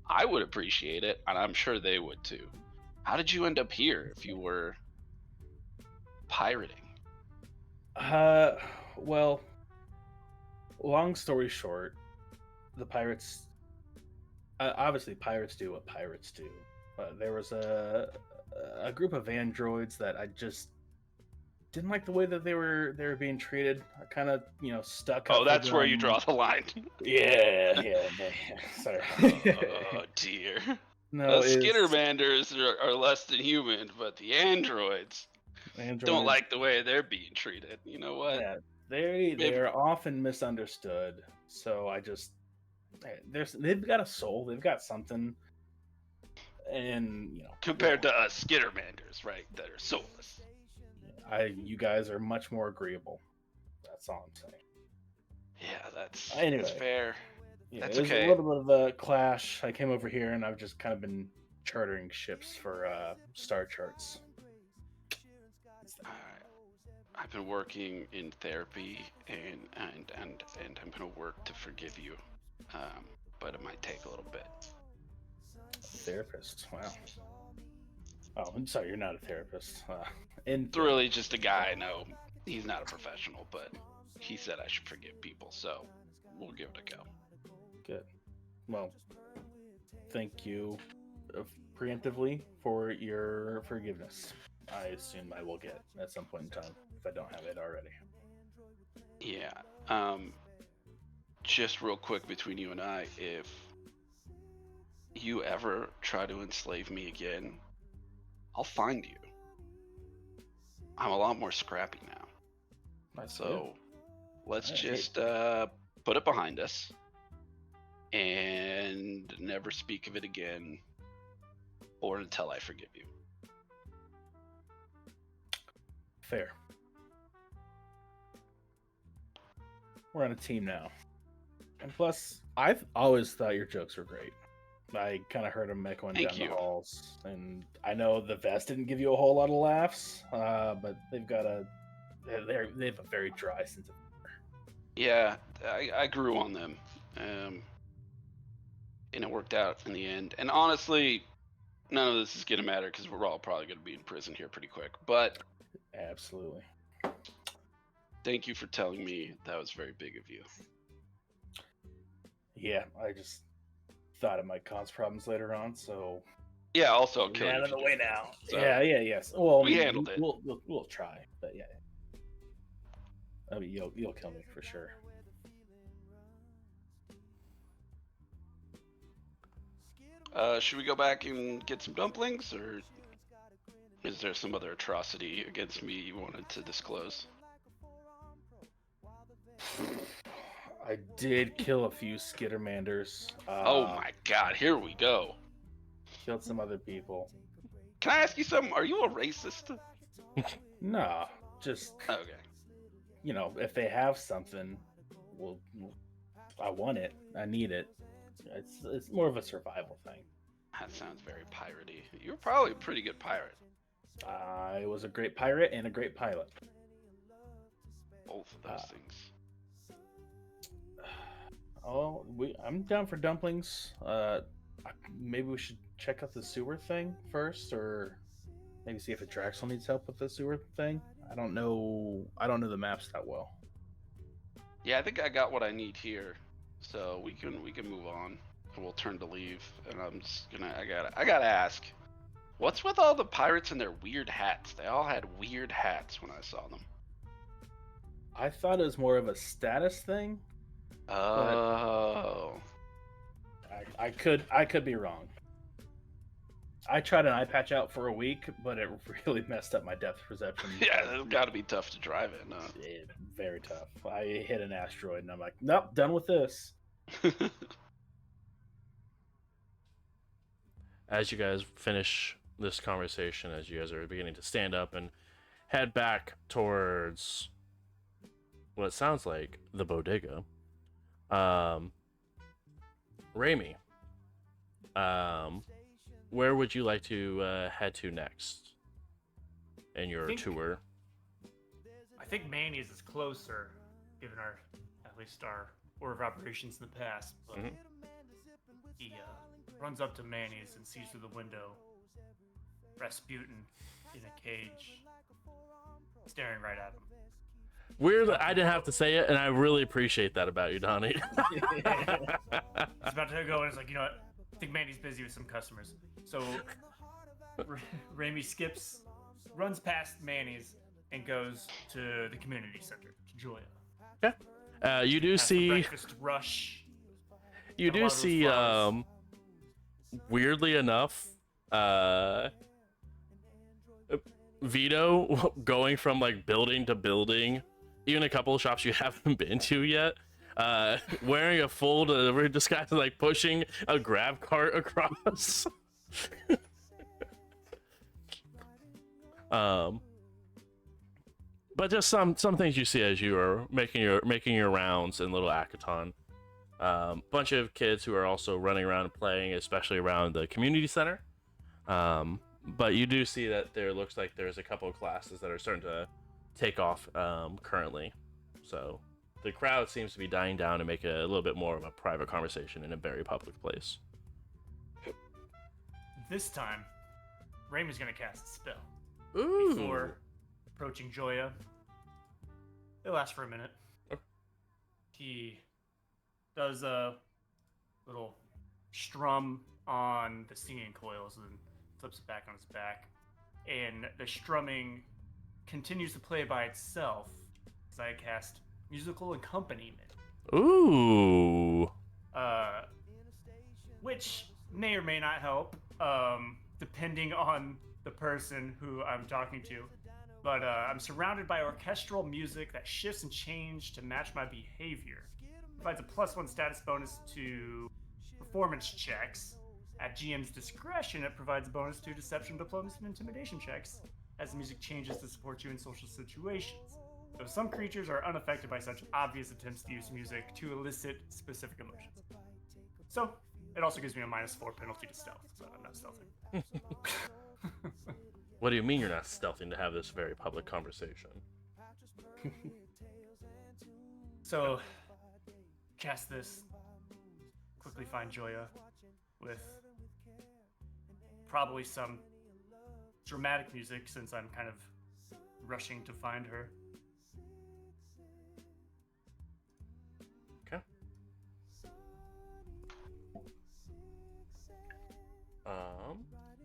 I would appreciate it, and I'm sure they would too. How did you end up here if you were pirating? Well, long story short, the pirates. Obviously, pirates do what pirates do. There was a group of androids that I just didn't like the way that they were being treated. I kind of stuck up. Oh, that's where you draw the line. Yeah. Sorry. Oh dear. No, The Skittermanders are less than human, but the androids don't like the way they're being treated. You know what? Yeah, they're often misunderstood. So I just they've got a soul. They've got something, and compared to us Skittermanders, right? That are soulless. You guys are much more agreeable. That's all I'm saying. Yeah, that's Yeah, fair. That's there's okay. a little bit of a clash. I came over here and I've just kind of been chartering ships for star charts. I've been working in therapy, and I'm gonna work to forgive you, but it might take a little bit. Therapist, wow. Oh, I'm sorry, you're not a therapist. It's really just a guy I know. He's not a professional, but he said I should forgive people, so we'll give it a go. Good. Well, thank you preemptively for your forgiveness. I assume I will get at some point in time if I don't have it already. Yeah. Just real quick between you and I, if you ever try to enslave me again, I'll find you. I'm a lot more scrappy now. So let's just put it behind us and never speak of it again, or until I forgive you. Fair. We're on a team now. And plus, I've always thought your jokes were great. I kind of heard them echoing down the halls, and I know the vest didn't give you a whole lot of laughs, but they have a very dry sense of humor. Yeah, I grew on them, and it worked out in the end. And honestly, none of this is gonna matter because we're all probably gonna be in prison here pretty quick. But absolutely, thank you for telling me. That was very big of you. Yeah, I just thought it might cause problems later on, so yeah. Also, I'll kill you out of the way now. So yes. Well, we handled it. We'll try, but yeah. I mean, you'll kill me for sure. Should we go back and get some dumplings, or is there some other atrocity against me you wanted to disclose? I did kill a few skittermanders. Oh my god, here we go. Killed some other people. Can I ask you something? Are you a racist? No, just Okay. if they have something, well, I want it. I need it. It's more of a survival thing. That sounds very piratey. You're probably a pretty good pirate. I was a great pirate and a great pilot. Both of those things. Oh, I'm down for dumplings. Maybe we should check out the sewer thing first, or maybe see if Draxel needs help with the sewer thing. I don't know the maps that well. Yeah, I think I got what I need here. So we can move on. And we'll turn to leave. And I'm just gonna I gotta ask. What's with all the pirates and their weird hats? They all had weird hats when I saw them. I thought it was more of a status thing. Oh. I could be wrong. I tried an eye patch out for a week, but it really messed up my depth perception. Yeah, it's gotta be tough to drive in, huh? Very tough. I hit an asteroid and I'm like, nope, done with this. As you guys finish this conversation, as you guys are beginning to stand up and head back towards what it sounds like the bodega, Raimi, where would you like to head to next in your tour? I think Manny's is closer, given at least our order of operations in the past. But he runs up to Manny's and sees through the window Rasputin in a cage, staring right at him. Weird that I didn't have to say it, and I really appreciate that about you, Donnie. He's about to go and it's like, you know what? I think Manny's busy with some customers. So Raimi runs past Manny's and goes to the community center, to Joya. Okay. You do Past the see. breakfast rush. You and a do lot of those see. flowers. Weirdly enough, Vito going from like building to building, even a couple of shops you haven't been to yet. Wearing a full delivery disguise, like pushing a grab cart across. But just some things you see as you are making your rounds in Little Akaton. Bunch of kids who are also running around and playing, especially around the community center. But you do see that there looks like there's a couple of classes that are starting to take off currently. So the crowd seems to be dying down and make a little bit more of a private conversation in a very public place. This time, Raimi's gonna cast a spell. Ooh. Before approaching Joya. It lasts for a minute. Okay. He does a little strum on the singing coils and flips it back on his back. And the strumming continues to play by itself as I cast musical accompaniment. Ooh. Which may or may not help, depending on the person who I'm talking to. But I'm surrounded by orchestral music that shifts and changes to match my behavior. Provides a +1 status bonus to performance checks. At GM's discretion, it provides a bonus to deception, diplomacy, and intimidation checks as the music changes to support you in social situations. Though some creatures are unaffected by such obvious attempts to use music to elicit specific emotions. So, it also gives me a -4 penalty to stealth, so I'm not stealthing. What do you mean you're not stealthing to have this very public conversation? So, cast this. Quickly find Joya with probably some dramatic music since I'm kind of rushing to find her. Okay.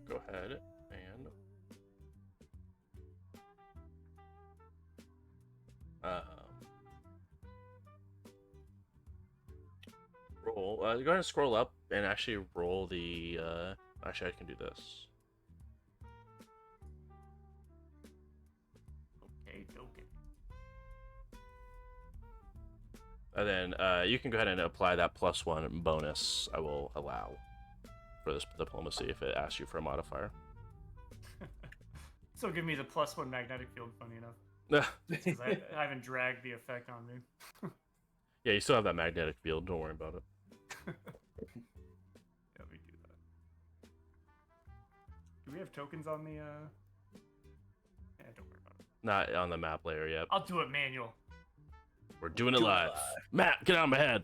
Go ahead and roll. Go ahead and scroll up and actually roll the. Actually, I can do this. Okay. And then you can go ahead and apply that +1 bonus I will allow for this diplomacy if it asks you for a modifier. So give me the +1 magnetic field, funny enough. Because I haven't dragged the effect on me. Yeah, you still have that magnetic field. Don't worry about it. Yeah, we do that. Do we have tokens on the, Yeah, don't worry about it. Not on the map layer yet. I'll do it manual. We're doing it live. Matt, get out of my head.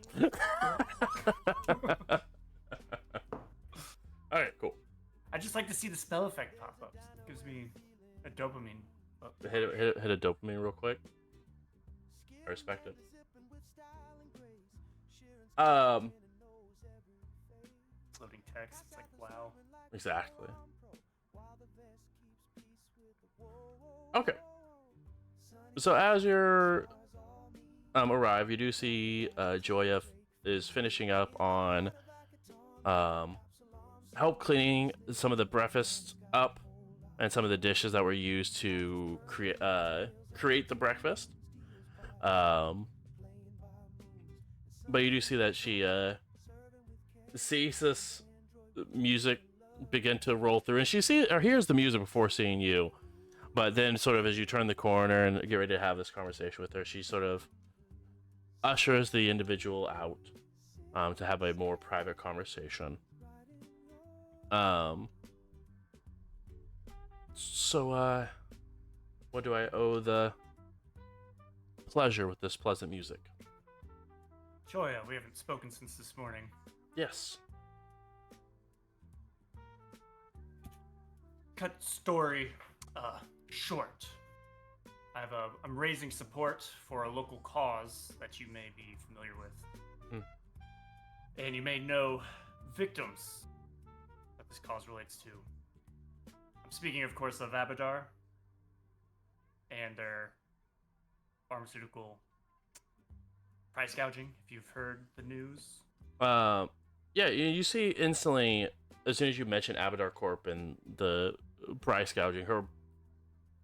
Alright, cool. I just like to see the spell effect pop up. It gives me a dopamine. Hit a dopamine real quick. I respect it. Loading text. It's like, wow. Exactly. Okay. So as you're arrive, you do see Joya is finishing up on help cleaning some of the breakfast up and some of the dishes that were used to create the breakfast. But you do see that she sees this music begin to roll through, and she hears the music before seeing you. But then, sort of as you turn the corner and get ready to have this conversation with her, she sort of ushers the individual out to have a more private conversation. So, what do I owe the pleasure with this pleasant music? Joya, we haven't spoken since this morning. Yes. Cut story short. I'm raising support for a local cause that you may be familiar with. And you may know victims that this cause relates to. I'm speaking, of course, of Abadar and their pharmaceutical price gouging, if you've heard the news. Yeah, you see instantly, as soon as you mention Abadar Corp and the price gouging, her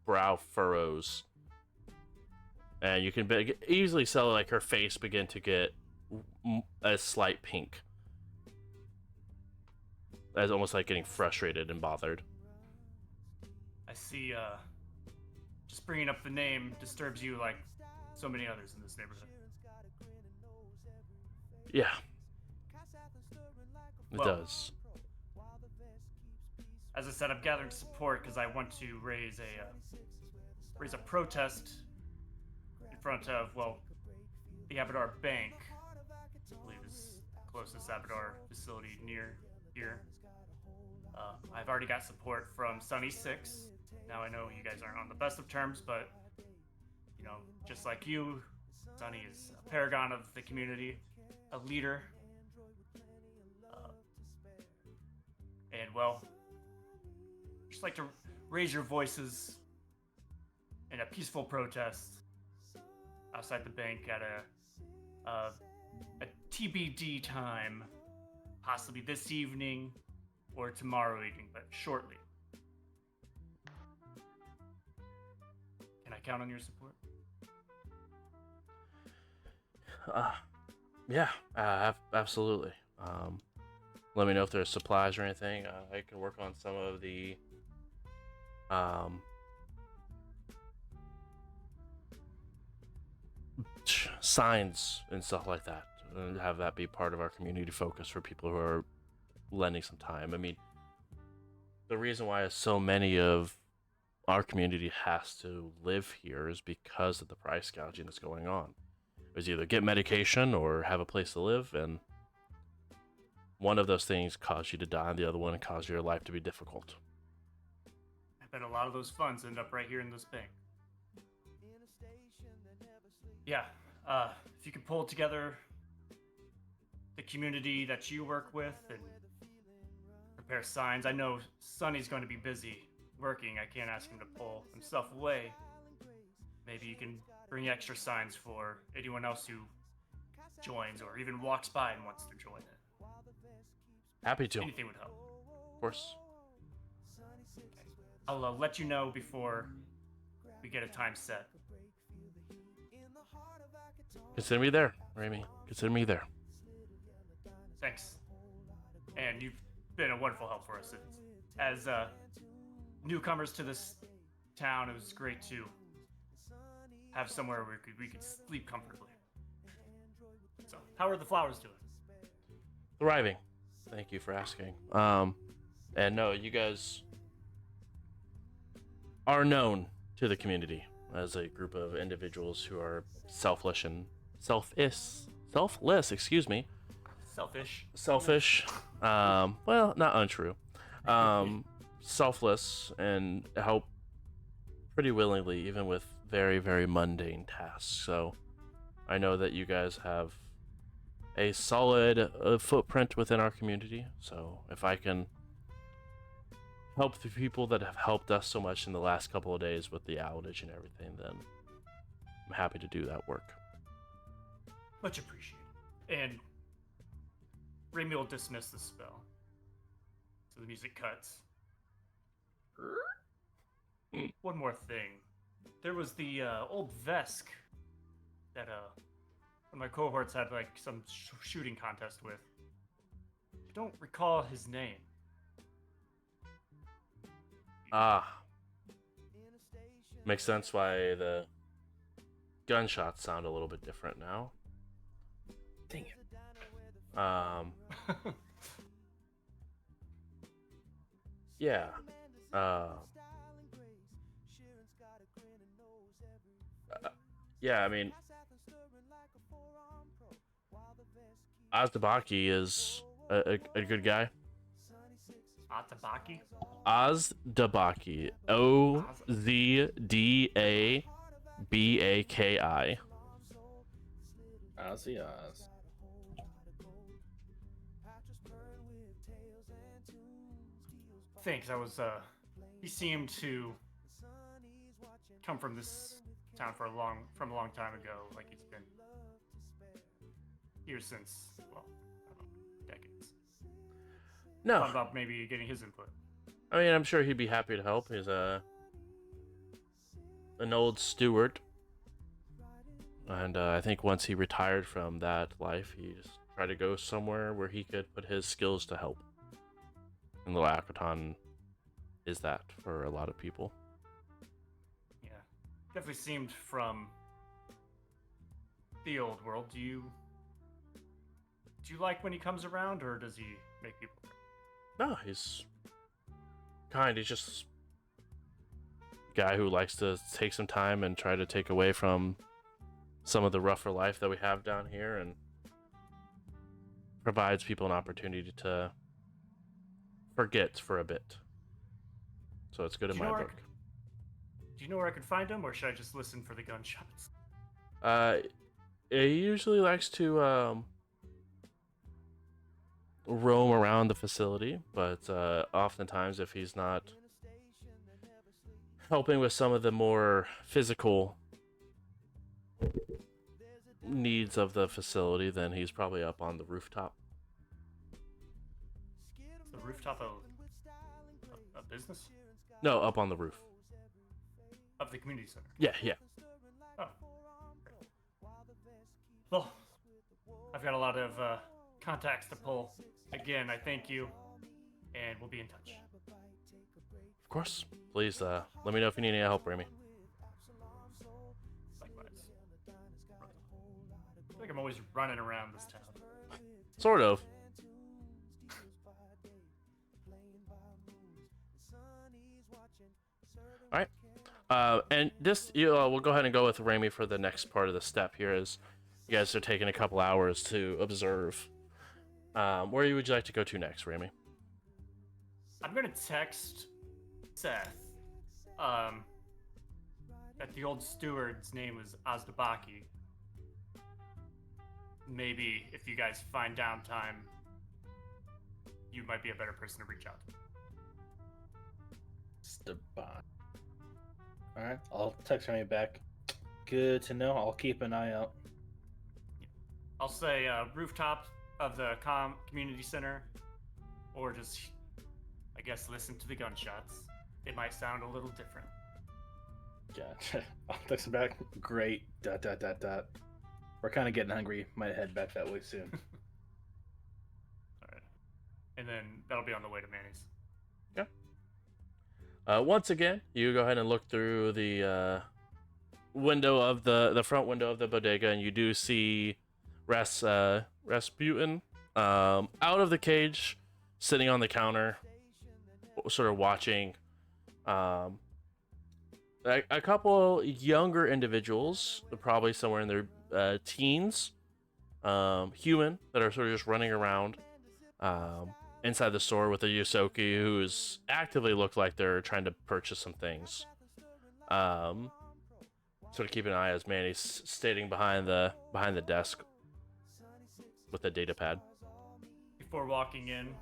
brow furrows. And you can easily sell like her face begin to get a slight pink. As almost like getting frustrated and bothered. I see, just bringing up the name disturbs you like so many others in this neighborhood. Yeah. It Well, does. As I said, I'm gathering support because I want to raise a protest in front of, well, the Abadar Bank. I believe is the closest Abadar facility near here. I've already got support from Sunny 6. Now I know you guys aren't on the best of terms, but you know, just like you, Sunny is a paragon of the community, a leader. And well, just like to raise your voices in a peaceful protest outside the bank at a TBD time, possibly this evening or tomorrow evening, but shortly. Can I count on your support? Yeah, absolutely. Let me know if there's supplies or anything. I can work on some of the signs and stuff like that, and have that be part of our community focus for people who are lending some time. I mean, the reason why so many of our community has to live here is because of the price gouging that's going on. It's either get medication or have a place to live, and one of those things caused you to die, and the other one caused your life to be difficult. I bet a lot of those funds end up right here in this bank. Yeah, if you could pull together the community that you work with and prepare signs. I know Sonny's going to be busy working. I can't ask him to pull himself away. Maybe you can bring extra signs for anyone else who joins or even walks by and wants to join it. Happy to. Anything would help. Of course. Okay. I'll let you know before we get a time set. Consider me there. Rami, consider me there. Thanks. And you've been a wonderful help for us. As newcomers to this town, it was great to have somewhere where we could sleep comfortably. So, how are the flowers doing? Thriving. Thank you for asking. And no, you guys are known to the community as a group of individuals who are selfless and selfless, excuse me. Selfish. Well, not untrue. Selfless and help pretty willingly, even with very, very mundane tasks. So I know that you guys have a solid footprint within our community. So if I can help the people that have helped us so much in the last couple of days with the outage and everything, then I'm happy to do that work. Much appreciated. And Rami will dismiss the spell. So the music cuts. One more thing. There was the old Vesk that one of my cohorts had like some shooting contest with. I don't recall his name. Makes sense why the gunshots sound a little bit different now. Dang it. Yeah. Yeah, I mean, Ozdabaki is a good guy. Atabaki? Ozdabaki. Ozdabaki. Ozzy Oz. Thanks. He seemed to come from this town from a long time ago. Like he's been here since, well, I don't know, decades. No, Thought about maybe getting his input. I mean, I'm sure he'd be happy to help. He's an old steward. And I think once he retired from that life, he just tried to go somewhere where he could put his skills to help. And Little Akaton is that for a lot of people. Yeah, definitely seemed from the old world. Do you like when he comes around, or does he make people? No, he's kind. He's just a guy who likes to take some time and try to take away from some of the rougher life that we have down here, and provides people an opportunity to forget for a bit. So it's good in my book. Do you know where I could find him, or should I just listen for the gunshots? He usually likes to roam around the facility, but oftentimes if he's not helping with some of the more physical needs of the facility, then he's probably up on the rooftop. The rooftop of a business? No, up on the roof. Of the community center. Yeah. Oh. Well, I've got a lot of contacts to pull. Again, I thank you, and we'll be in touch. Of course. Please let me know if you need any help, Rami. Likewise. I feel like I'm always running around this town. Sort of. All right. And this, we'll go ahead and go with Rami for the next part of the step here, as you guys are taking a couple hours to observe. Where would you like to go to next, Rami? I'm gonna text Seth. That the old steward's name was Ozdabaki. Maybe if you guys find downtime, you might be a better person to reach out to. Alright, I'll text Remy back. Good to know. I'll keep an eye out. I'll say rooftop of the community center, or just, I guess, listen to the gunshots. It might sound a little different. Gotcha. I'll text him back. Great. ... We're kind of getting hungry. Might head back that way soon. All right. And then that'll be on the way to Manny's. Once again, you go ahead and look through the window of the front window of the bodega, and you do see Rasputin out of the cage, sitting on the counter, sort of watching a couple younger individuals, probably somewhere in their teens, human, that are sort of just running around inside the store with a Yosoki who's actively look like they're trying to purchase some things. Sort of keep an eye as Manny's standing behind the desk with a data pad. Before walking in,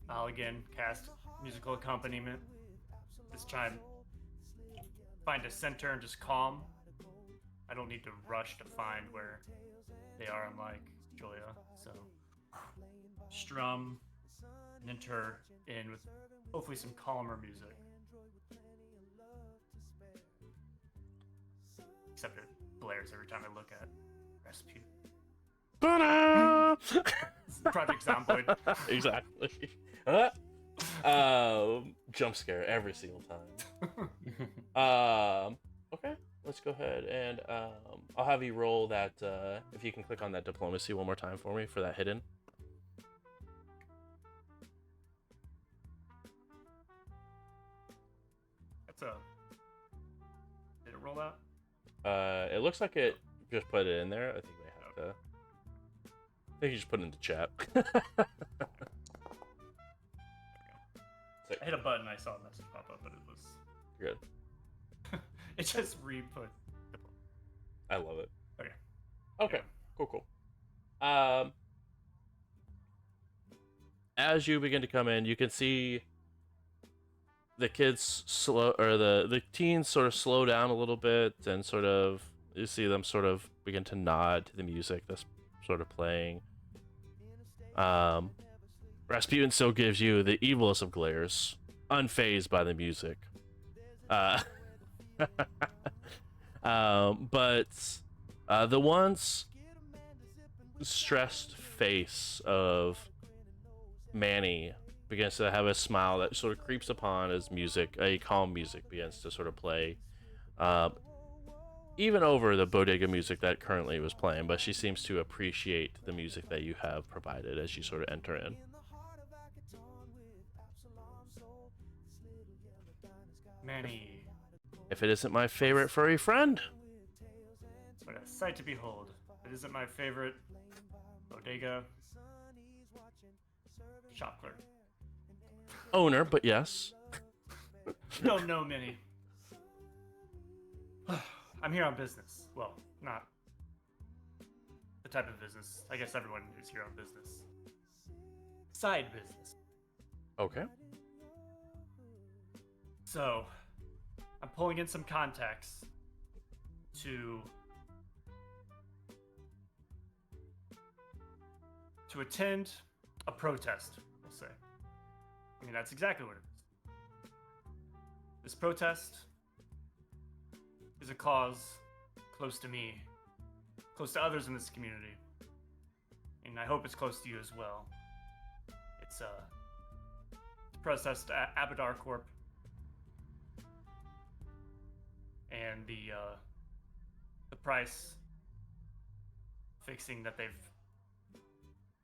I'll again cast musical accompaniment. This time, find a center and just calm. I don't need to rush to find where they are, unlike Julia. So, strum and enter in with hopefully some calmer music. Except it blares every time I look at Rasputin. Project Zomboid. Exactly. Jump scare every single time. Okay, let's go ahead and I'll have you roll that. If you can click on that diplomacy one more time for me for that hidden. That's a. Did it roll out? It looks like it just put it in there. I think we have to. I think you just put it in the chat. I hit a button, I saw a message pop up, but it was Good. it just re-put. I love it. Okay. Okay. Cool. As you begin to come in, you can see the kids the teens sort of slow down a little bit, and sort of you see them sort of begin to nod to the music that's sort of playing. Rasputin still gives you the evilest of glares, unfazed by the music. But the once stressed face of Manny begins to have a smile that sort of creeps upon as calm music begins to sort of play, even over the bodega music that currently was playing, but she seems to appreciate the music that you have provided as you sort of enter in. Manny, If it isn't my favorite furry friend. what a sight to behold. It isn't my favorite bodega shop clerk. Owner, but yes. Don't know many. I'm here on business. Well, not the type of business. I guess everyone is here on business. Side business. Okay. So, I'm pulling in some contacts to attend a protest, we'll say. I mean, that's exactly what it is. This protest is a cause close to me, close to others in this community, and I hope it's close to you as well. It's a protest at Abadar Corp, and the price fixing that they've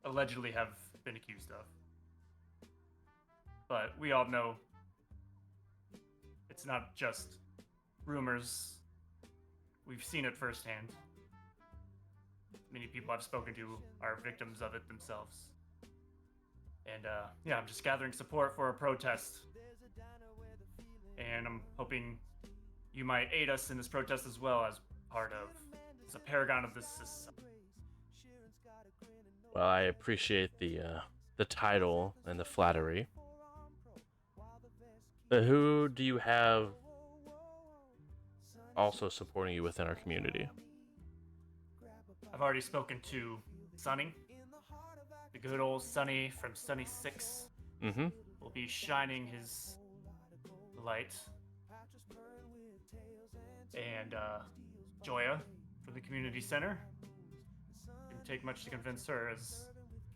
allegedly have been accused of. But we all know it's not just rumors. We've seen it firsthand. Many people I've spoken to are victims of it themselves. And yeah, I'm just gathering support for a protest. And I'm hoping you might aid us in this protest as well, as part of, as a paragon of this society. Well, I appreciate the title and the flattery. Who do you have also supporting you within our community? I've already spoken to Sunny, the good old Sunny from Sunny 6. Mm-hmm. Will be shining his light. And Joya, for the community center. Didn't take much to convince her, as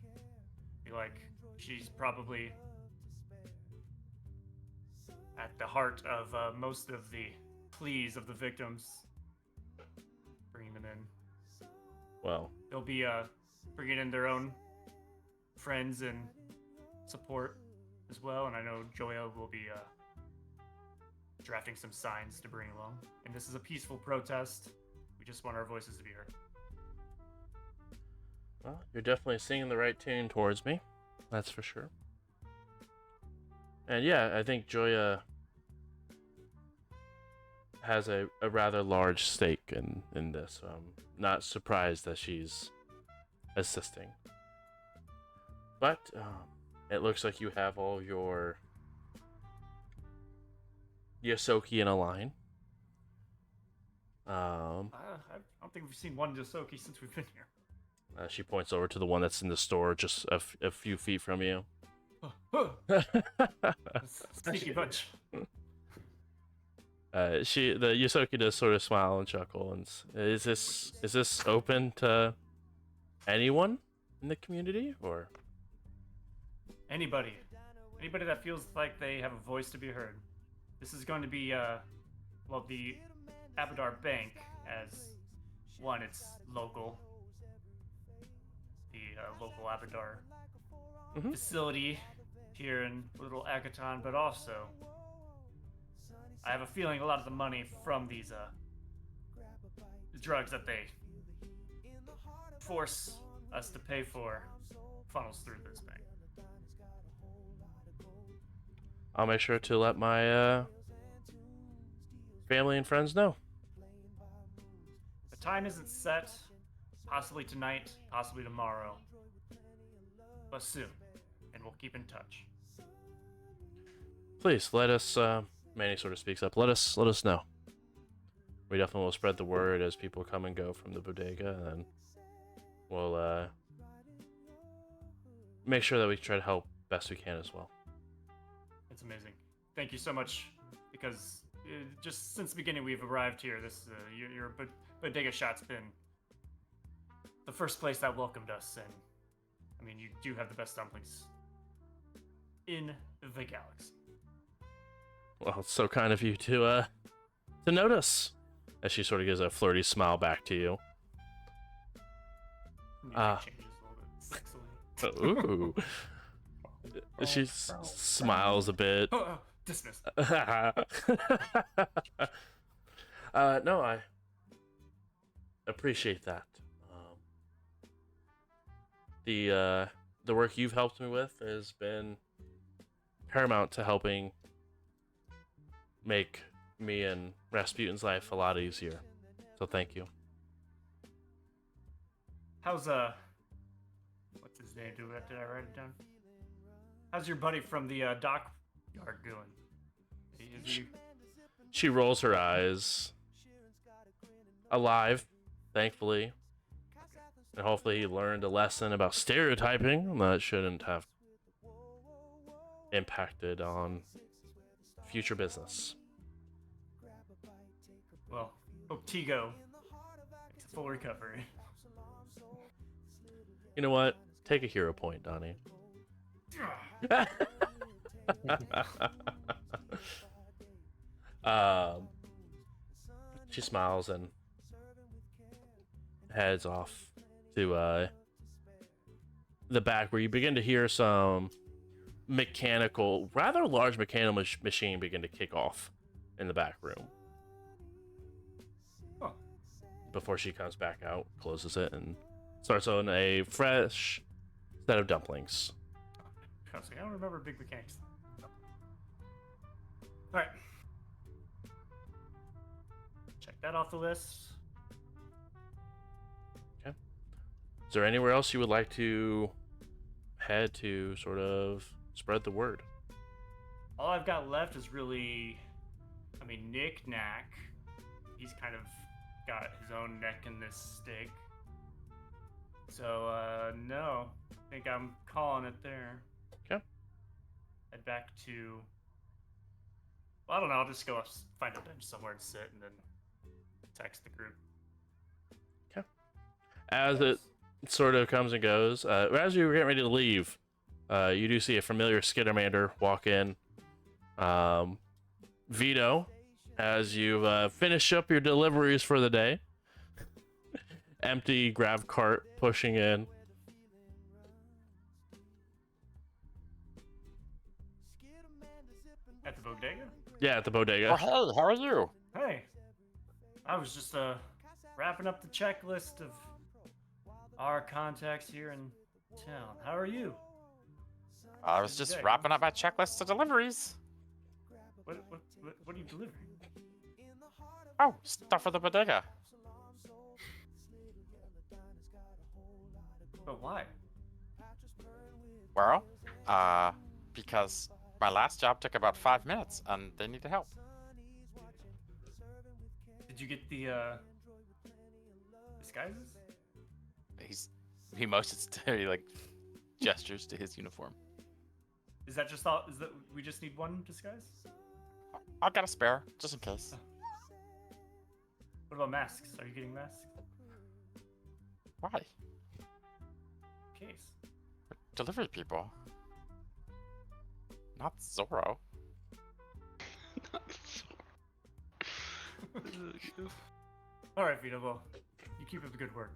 I feel like she's probably at the heart of most of the pleas of the victims. Bringing them in. Well, They'll be bringing in their own friends and support as well, and I know Joya will be drafting some signs to bring along. And this is a peaceful protest. We just want our voices to be heard. well, you're definitely singing the right tune towards me. That's for sure. And yeah, I think Joya has a rather large stake in this. So I'm not surprised that she's assisting. But it looks like you have all your Yosoki in a line. I don't think we've seen one Yosoki since we've been here. She points over to the one that's in the store just a few feet from you. Sneaky bunch. The Yosoki does sort of smile and chuckle, and is this open to anyone in the community, or Anybody that feels like they have a voice to be heard. This is going to be the Abadar Bank, as one, it's local. The local Abadar facility here in Little Akaton, but also I have a feeling a lot of the money from these drugs that they force us to pay for funnels through this bank. I'll make sure to let my family and friends know. The time isn't set. Possibly tonight, possibly tomorrow, but soon, and we'll keep in touch. Please let us. Manny sort of speaks up. Let us know. We definitely will spread the word as people come and go from the bodega, and we'll make sure that we try to help best we can as well. It's amazing. Thank you so much, because just since the beginning we've arrived here, this your bodega shop's been the first place that welcomed us, and I mean, you do have the best dumplings in the galaxy. Well, it's so kind of you to notice. As she sort of gives a flirty smile back to you. Music changes a little bit sexily. Ooh. She smiles a bit. Dismissed. No, I appreciate that. The work you've helped me with has been paramount to helping make me and Rasputin's life a lot easier. So thank you. How's what's his name? Did I write it down? How's your buddy from the dockyard doing? Is he... She rolls her eyes. Alive, thankfully. And hopefully he learned a lesson about stereotyping that shouldn't have impacted on future business. Well, hope Tigo makes a full recovery. You know what? Take a hero point, Donnie. She smiles and heads off to the back, where you begin to hear some rather large mechanical machine begin to kick off in the back room. Oh. Before she comes back out, closes it, and starts on a fresh set of dumplings. I was like, I don't remember big mechanics. Alright. Check that off the list. Okay. Is there anywhere else you would like to head to sort of spread the word? All I've got left is really, Nick Knack. He's kind of got his own neck in this stick. So, no. I think I'm calling it there. Okay. Head back to... Well, I don't know. I'll just go find a bench somewhere and sit and then text the group. As it sort of comes and goes, as you were getting ready to leave, you do see a familiar Skittermander walk in. Vito, as you finish up your deliveries for the day, empty grab cart pushing in. At the bodega? Yeah, at the bodega. Oh, hey, how are you? Hey, I was just wrapping up the checklist of our contacts here in town. How are you? I was just wrapping up my checklist of deliveries. What are you delivering? Oh, stuff for the bodega. But why? Well, because my last job took about 5 minutes and they needed help. Did you get the disguises? He motions to, he like gestures to his uniform. Is that just all? Is that we just need one disguise? I've got a spare, just in case. What about masks? Are you getting masks? Why? Case. Delivery people. Not Zorro. All right, Vito. Well, you keep up the good work.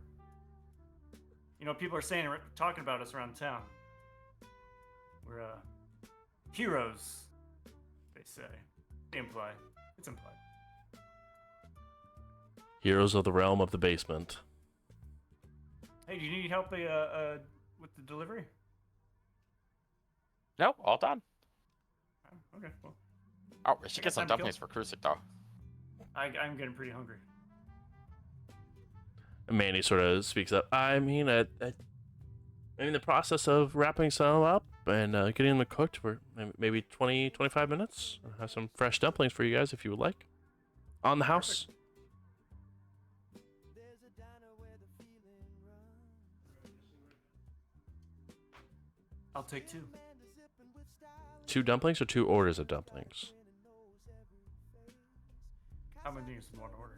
You know, people are talking about us around town. We're heroes, they say. They imply. It's implied. Heroes of the realm of the basement. Hey, do you need help with the delivery? Nope, all done. Okay, well, Oh, we should I get got some time to dumplings kill. for Krusik, though. I'm getting pretty hungry. Manny sort of speaks up. I'm in the process of wrapping some up and getting them cooked for maybe 20-25 minutes. I'll have some fresh dumplings for you guys if you would like. On the house. I'll take two. 2 dumplings or 2 orders of dumplings? How many is one order?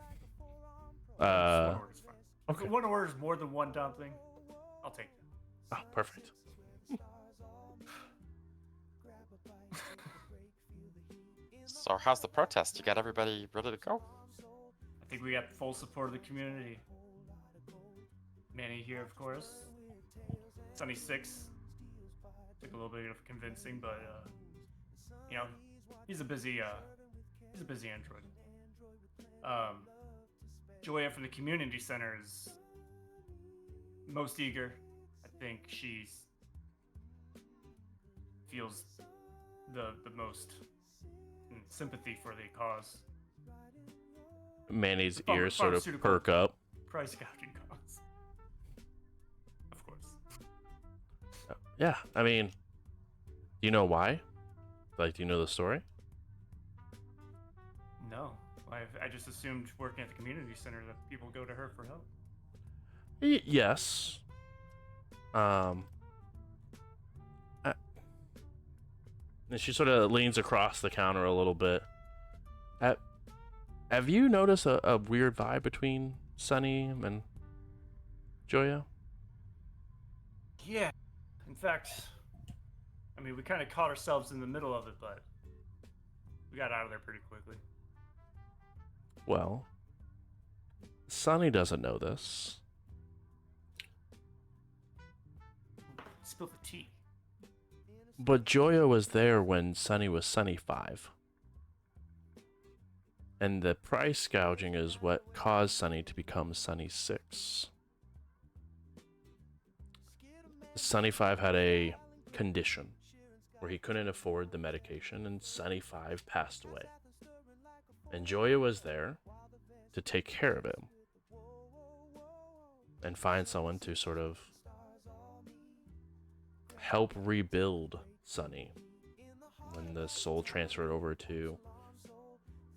Uh, One order is fine. okay. If one order is more than one dumpling, I'll take it. Oh, perfect. So how's the protest? You got everybody ready to go? I think we got full support of the community. Manny here, of course. Sunny 6. Took a little bit of convincing, but you know, he's a busy android. Joya from the community center is most eager. I think she feels the most sympathy for the cause. Manny's Pharma- ears sort of pharmaceutical perk up. Price gouging cause. Of course. Yeah, I mean, do you know why? Like, do you know the story? No. I just assumed working at the community center that people go to her for help. Yes. And she sort of leans across the counter a little bit. Have you noticed a weird vibe between Sunny and Joya? Yeah. In fact, I mean, we kind of caught ourselves in the middle of it, but we got out of there pretty quickly. Well, Sunny doesn't know this. Spill the tea. But Joya was there when Sunny was Sunny 5. And the price gouging is what caused Sunny to become Sunny 6. Sunny 5 had a condition where he couldn't afford the medication, and Sunny 5 passed away. And Joya was there to take care of him and find someone to sort of help rebuild Sunny when the soul transferred over to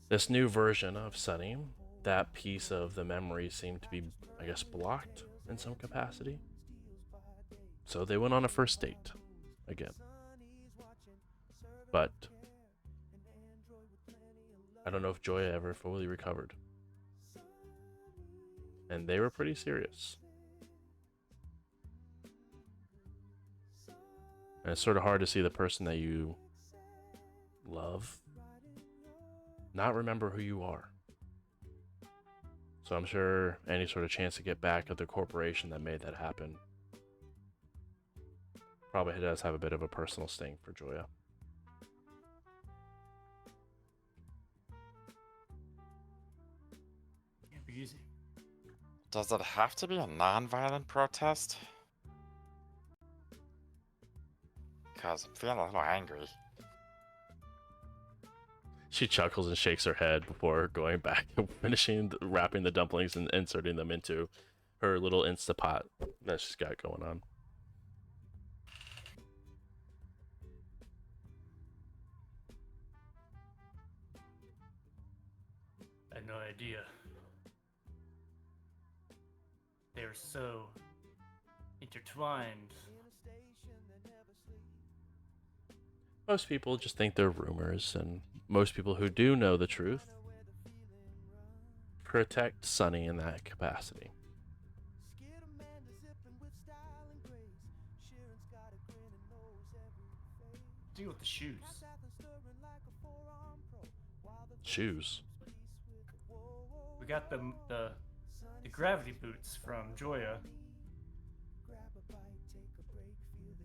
this new version of Sunny. That piece of the memory seemed to be, I guess, blocked in some capacity. So they went on a first date again. But I don't know if Joya ever fully recovered. And they were pretty serious. And it's sort of hard to see the person that you love not remember who you are. So I'm sure any sort of chance to get back at the corporation that made that happen probably does have a bit of a personal sting for Joya. Can't be easy. Does it have to be a non-violent protest? Because I'm feeling a little angry. She chuckles and shakes her head before going back and finishing wrapping the dumplings and inserting them into her little Instapot that she's got going on. I had no idea. They were so intertwined. Most people just think they're rumors, and most people who do know the truth protect Sunny in that capacity. Deal with the shoes. Shoes. We got the gravity boots from Joya.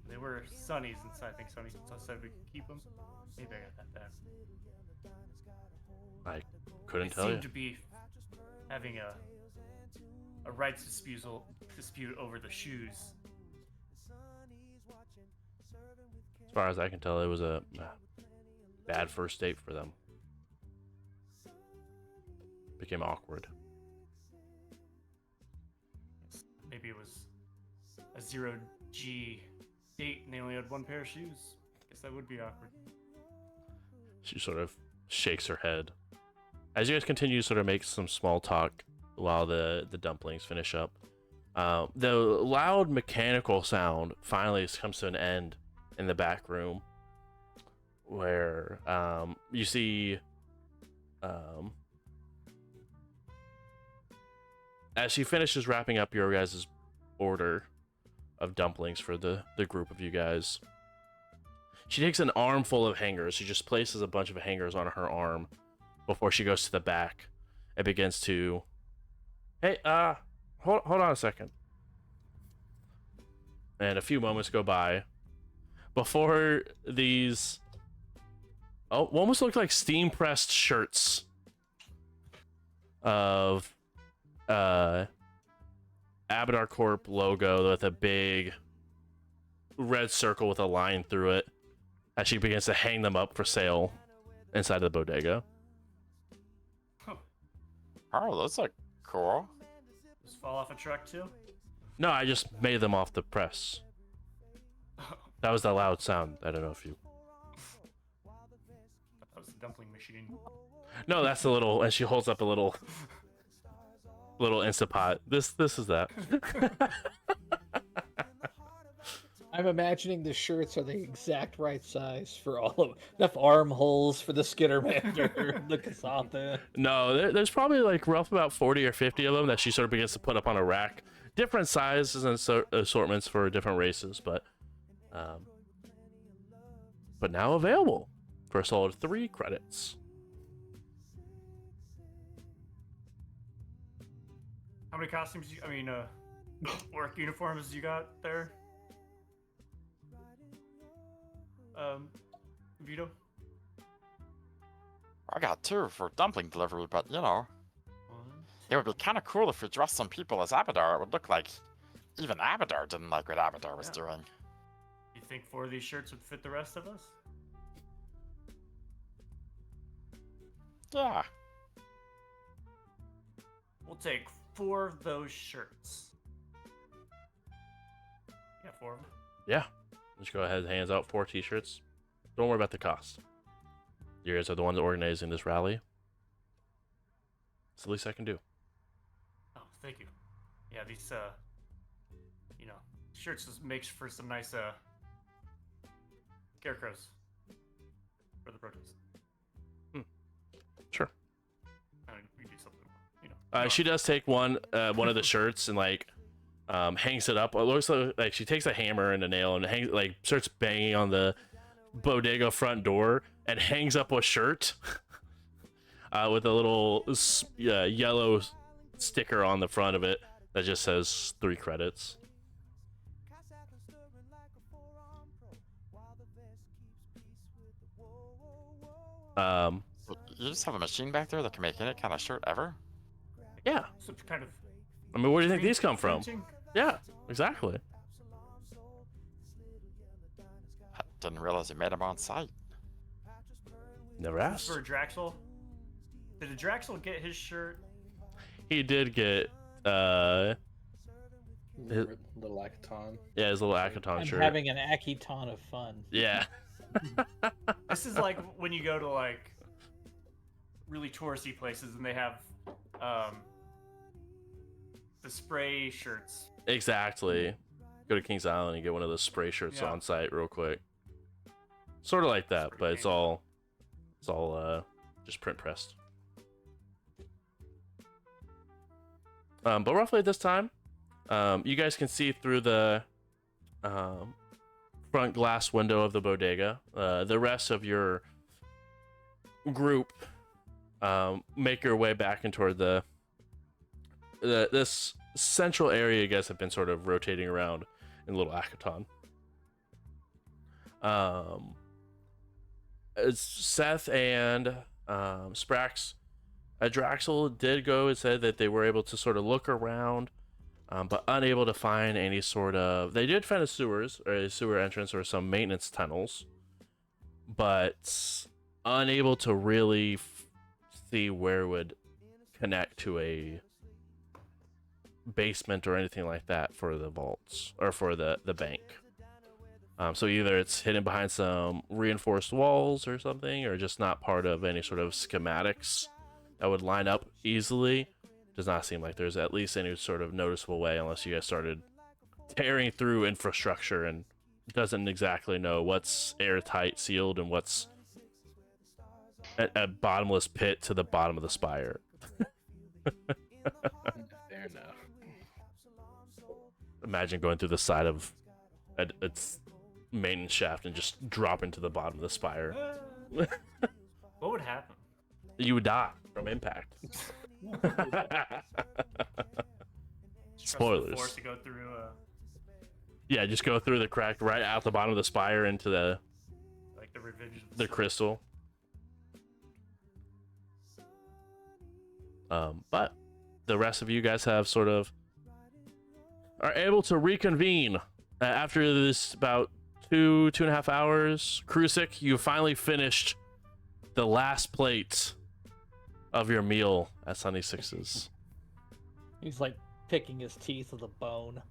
They were Sunny's inside. I think Sunny said we could keep them. Maybe I got that back. I couldn't They tell you. seem to be having a rights dispute over the shoes. As far as I can tell, it was a bad first date for them. Became awkward. Maybe it was a 0G date and they only had one pair of shoes. Guess that would be awkward. She sort of shakes her head. As you guys continue to sort of make some small talk while the dumplings finish up, the loud mechanical sound finally comes to an end in the back room, where you see as she finishes wrapping up your guys' order of dumplings for the group of you guys, she takes an armful of hangers. She just places a bunch of hangers on her arm before she goes to the back and begins to, hey, hold on a second. And a few moments go by before these, almost look like steam pressed shirts of Abadar Corp logo with a big red circle with a line through it, as she begins to hang them up for sale inside of the bodega. Oh, those look cool. Just fall off a truck too? No, I just made them off the press. That was the loud sound. I don't know if you... That was the dumpling machine. No, that's the little... And she holds up a little Instapot. This is that. I'm imagining the shirts are the exact right size for all of enough armholes for the Skittermander, the Kasatha. No, there's probably like rough about 40 or 50 of them that she sort of begins to put up on a rack. Different sizes and assortments for different races, but now available for a solid 3 credits. How many costumes work uniforms you got there? Vito? I got 2 for dumpling delivery, but you know, it would be kind of cool if we dressed some people as Abadar. It would look like even Abadar didn't like what Abadar was doing. You think 4 of these shirts would fit the rest of us? Yeah. We'll take 4 of those shirts. Yeah, 4 of them. Yeah. Just go ahead and hands out 4 t-shirts. Don't worry about the cost. You guys are the ones organizing this rally. It's the least I can do. Oh, thank you. Yeah, these shirts just makes for some nice scarecrows for the protest. Sure. I mean, we do something, She does take one of the shirts and like hangs it up. It looks like she takes a hammer and a nail and starts banging on the bodega front door and hangs up a shirt with a little yellow sticker on the front of it that just says 3 credits. You just have a machine back there that can make any kind of shirt ever? Yeah. Some kind of. I mean, where do you think screen these come from? printing? Yeah, exactly. I didn't realize you made them on site. Never This asked. is for Draxel. Did Draxel get his shirt? He did get his, Little Akaton. yeah, his little Akaton I'm shirt. having an Akiton of fun. Yeah. This is like when you go to like really touristy places and they have the spray shirts. Exactly. Go to Kings Island and get one of those spray shirts Yeah. on site real quick. Sort of like that, pretty but it's all just print pressed. But roughly at this time, you guys can see through the front glass window of the bodega. The rest of your group make your way back and toward this central area. You guys have been sort of rotating around in Little Akaton. Seth and Sprax, Draxel did go and said that they were able to sort of look around, but unable to find any sort of. They did find a sewer entrance or some maintenance tunnels, but unable to really see where it would connect to a basement or anything like that for the vaults or for the bank. So either it's hidden behind some reinforced walls or something, or just not part of any sort of schematics that would line up easily. Does not seem like there's at least any sort of noticeable way, unless you guys started tearing through infrastructure and doesn't exactly know what's airtight sealed and what's a bottomless pit to the bottom of the spire. There now. Imagine going through the side of its maintenance shaft and just drop into the bottom of the spire. What would happen? You would die from impact. Spoilers. Forced to go through. Yeah, just go through the crack right out the bottom of the spire into the Like the Revenge of the Sith. crystal. But the rest of you guys have sort of are able to reconvene after this about 2.5 hours. Krusik, you finally finished the last plate of your meal at Sunny Six's. He's like picking his teeth with a bone.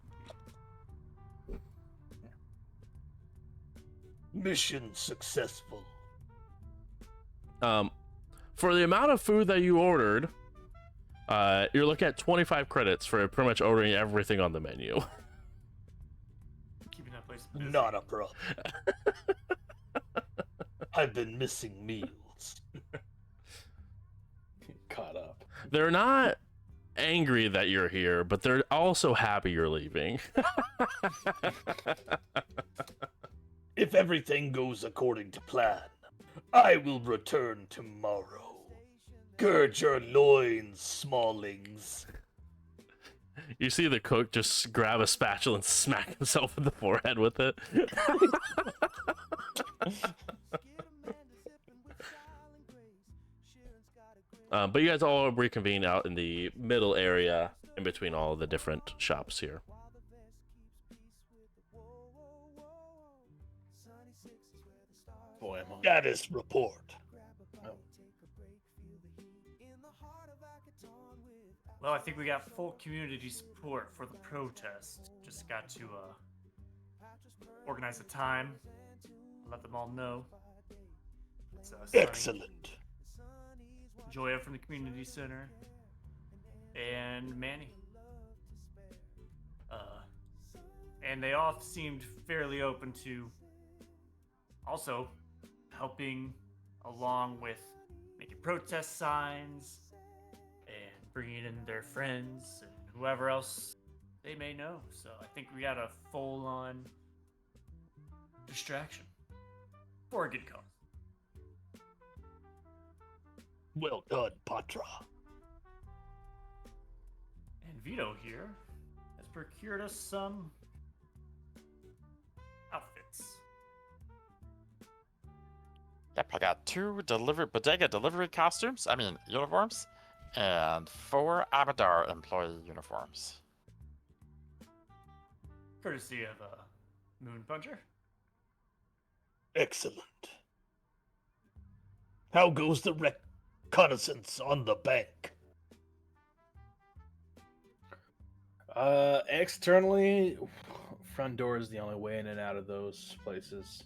Mission successful. For the amount of food that you ordered, you're looking at 25 credits for pretty much ordering everything on the menu. Keeping that place busy. Not a problem. I've been missing meals. Caught up. They're not angry that you're here, but they're also happy you're leaving. If everything goes according to plan, I will return tomorrow. Gird your loins, smallings. You see the cook just grab a spatula and smack himself in the forehead with it. But you guys all reconvene out in the middle area in between all the different shops here. Boy, I'm on. Status report. Oh. Well, I think we got full community support for the protest. Just got to organize a time, let them all know. It's, Sunny, Excellent. Joya from the community center, and Manny. And they all seemed fairly open to also helping along with making protest signs and bringing in their friends and whoever else they may know. So I think we got a full-on distraction for a good cause. Well done, Patra. And Vito here has procured us some outfits. Yep, I got 2 bodega delivery costumes, uniforms, and 4 Abadar employee uniforms. Courtesy of Moon Puncher. Excellent. How goes the reconnaissance on the bank? Externally, front door is the only way in and out of those places.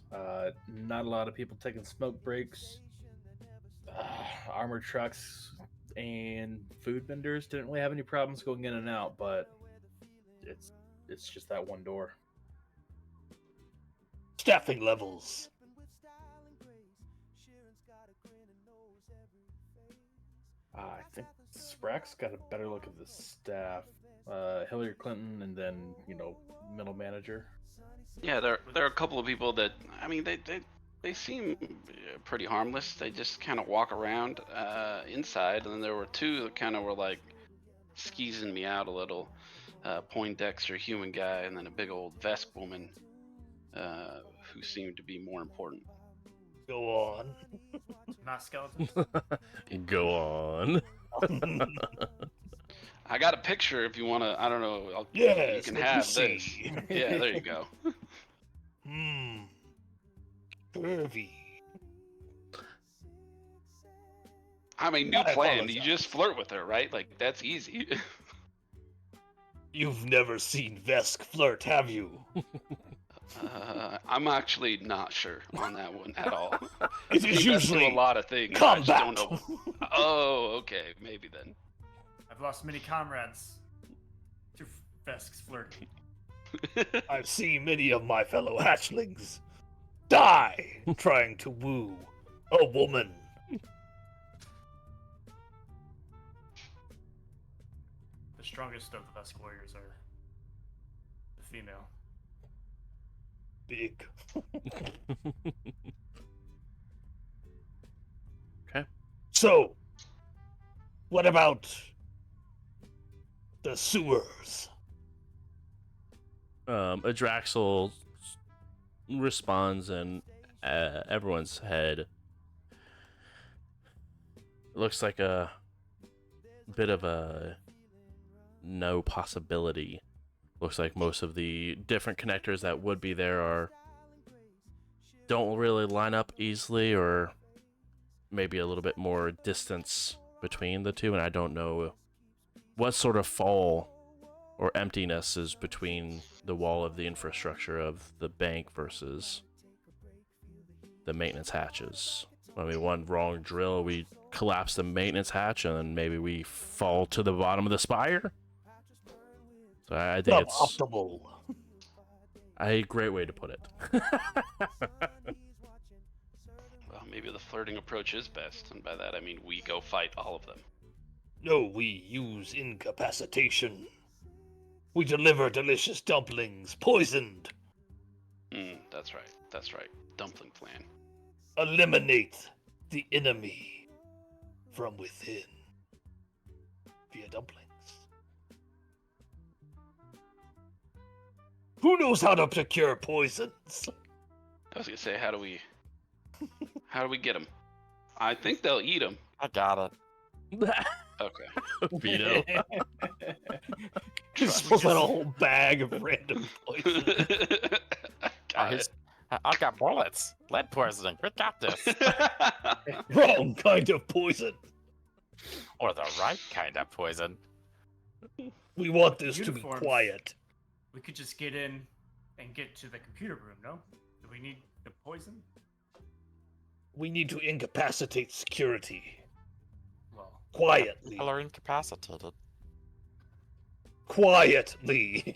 Not a lot of people taking smoke breaks. Armored trucks and food vendors didn't really have any problems going in and out, but it's just that one door. Staffing levels. I think Sprax got a better look at the staff. Hillary Clinton, and then middle manager. Yeah, there are a couple of people that they seem pretty harmless. They just kind of walk around inside, and then there were 2 that kind of were like skeezing me out a little. Poindexter human guy, and then a big old Vesk woman who seemed to be more important. Go on. Not skeletons. Go on. I got a picture if you want to. I don't know. Yes, you can let me have see. this. Yeah, there you go. Curvy. I mean, new I plan. apologize. You just flirt with her, right? Like, that's easy. You've never seen Vesk flirt, have you? I'm actually not sure on that one at all. It He is does usually do a lot of things. I combat. just don't know. Oh, okay, maybe then. I've lost many comrades to Vesk's flirting. I've seen many of my fellow hatchlings die trying to woo a woman. The strongest of the Vesk warriors are the female. Big. Okay. So, what about the sewers? Adraxel responds, and everyone's head. It looks like a bit of a no possibility. Looks like most of the different connectors that would be there don't really line up easily, or maybe a little bit more distance between the two, and I don't know what sort of fall or emptiness is between the wall of the infrastructure of the bank versus the maintenance hatches. I mean, one wrong drill, we collapse the maintenance hatch, and then maybe we fall to the bottom of the spire. So I think it's Suboptimal. a great way to put it. Well, maybe the flirting approach is best, and by that I mean we go fight all of them. No, we use incapacitation. We deliver delicious dumplings, poisoned. That's right. That's right. Dumpling plan. Eliminate the enemy from within via dumplings. Who knows how to procure poisons? I was gonna say, how do we get them? I think they'll eat them. I got it. Okay. Vito. Just pulls out a whole bag of random poison. Got it. I've got bullets. Lead poisoning. We got this. Wrong kind of poison. Or the right kind of poison. We want this to be Uniforms. quiet. We could just get in and get to the computer room, no? Do we need the poison? We need to incapacitate security. Well, Quietly. People are incapacitated. Quietly.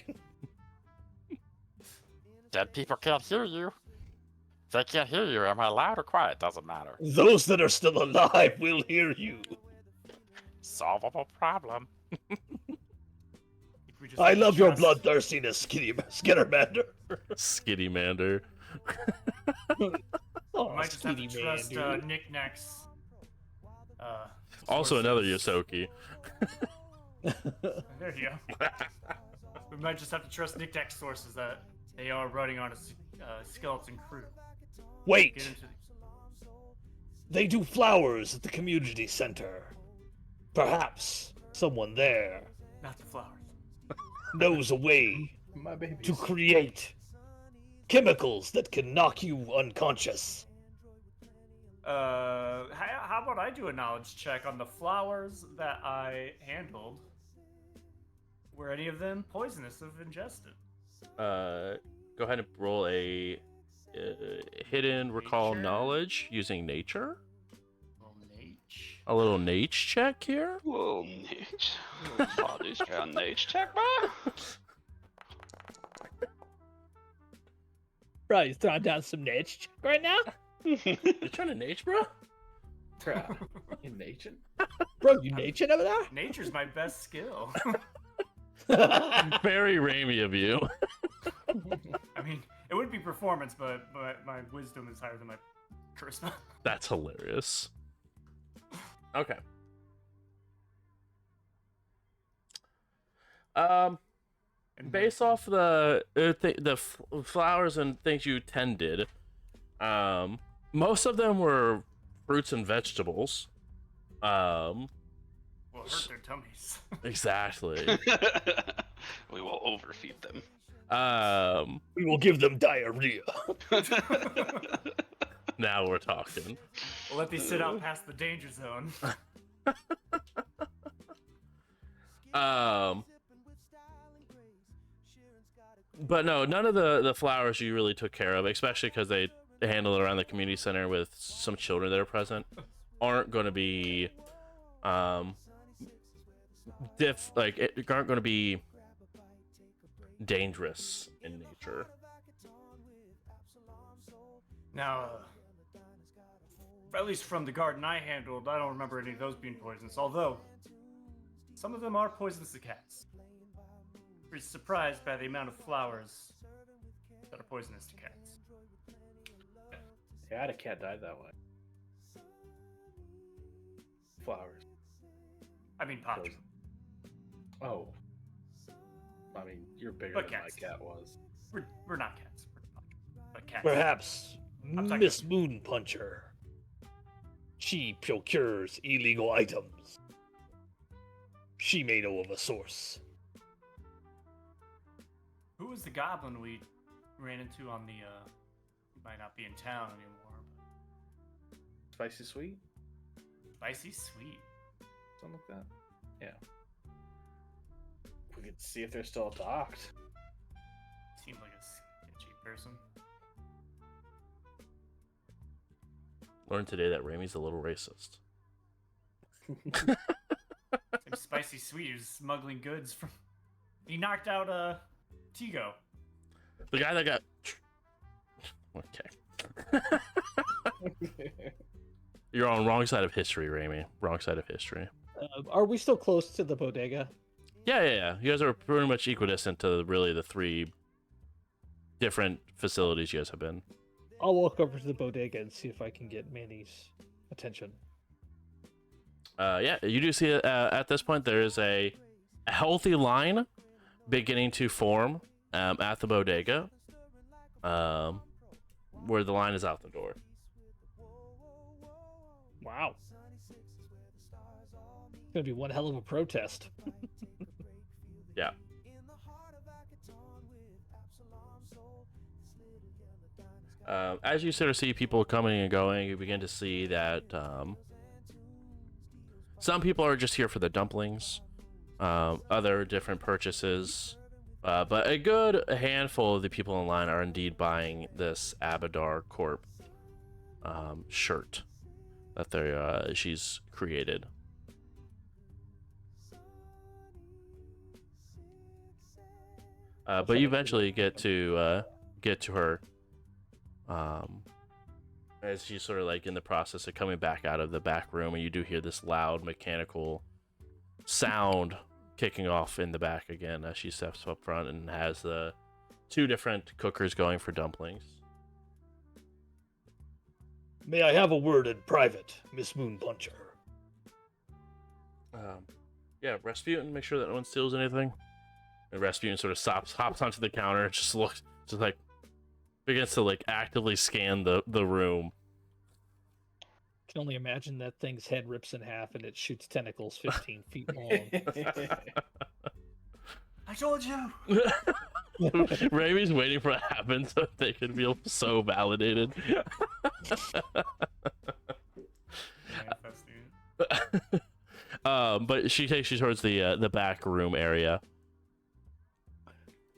Dead people can't hear you. If they can't hear you, am I loud or quiet? Doesn't matter. Those that are still alive will hear you. Solvable problem. if We just I have to love your trust- bloodthirstiness, Skittermander. Skittymander. Oh, We might just have to Skeety trust Man, dude. Knickknacks. Also another sources. Yosoki. There you go. We might just have to trust Knickknack's sources that they are running on a skeleton crew. Get Wait, into they do flowers at the community center. Perhaps someone there not the flowers. knows a way My baby. to create chemicals that can knock you unconscious. How about I do a knowledge check on the flowers that I handled? Were any of them poisonous if ingested? Go ahead and roll a hidden recall Nature? knowledge using nature. Well, Nate. A little nature check here. Whoa, Nate. Body's got Nate check, bro. Bro, you throwing down some niche right now? You trying to nature, bro? In nature? Bro, you nature over there? Nature's my best skill. Very Raimi of you. I mean, it would be performance, but my wisdom is higher than my charisma. That's hilarious. Okay. Based off the flowers and things you tended, most of them were fruits and vegetables. Will hurt their tummies. Exactly. We will overfeed them. We will give them diarrhea. Now we're talking. We'll let these sit out past the danger zone. But no, none of the flowers you really took care of, especially because they handle it around the community center with some children that are present, aren't going to be aren't going to be dangerous in nature. Now, at least from the garden I handled, I don't remember any of those being poisonous, although some of them are poisonous to cats. Pretty surprised by the amount of flowers that are poisonous to cats. Yeah, I had a cat die that way. Flowers. I mean, Patra. Oh. I mean, you're bigger But than cats. my cat was. We're not cats. We're Patra. But cats. Perhaps talking- Miss Moon Puncher. She procures illegal items. She may know of a source. Who was the goblin we ran into on the, he might not be in town anymore, but Spicy sweet? spicy sweet. Something like that. Yeah. We could see if they're still docked. Seems like a sketchy person. Learned today that Raimi's a little racist. Same spicy sweet who's smuggling goods from. He knocked out Tigo. The guy that got. Okay. You're on wrong side of history, Raimi. Wrong side of history. Are we still close to the bodega? Yeah. You guys are pretty much equidistant to really the three different facilities you guys have been. I'll walk over to the bodega and see if I can get Manny's attention. Yeah, you do see at this point there is a healthy line beginning to form at the bodega, where the line is out the door. Wow. It's gonna be one hell of a protest. Yeah. As you sort of see people coming and going, you begin to see that some people are just here for the dumplings, other different purchases, but a good handful of the people in line are indeed buying this Abadar Corp shirt that she's created. But you eventually get to her as she's sort of like in the process of coming back out of the back room, and you do hear this loud mechanical sound kicking off in the back again as she steps up front and has the 2 different cookers going for dumplings. May I have a word in private, Miss Moonpuncher? Yeah, Rasputin, make sure that no one steals anything. And Rasputin sort of hops onto the counter and just looks, just like begins to like actively scan the room. Can only imagine that thing's head rips in half and it shoots tentacles 15 feet long. I told you. Raimi's waiting for it to happen so they can feel so validated. Manifesting. But she takes you towards the back room area.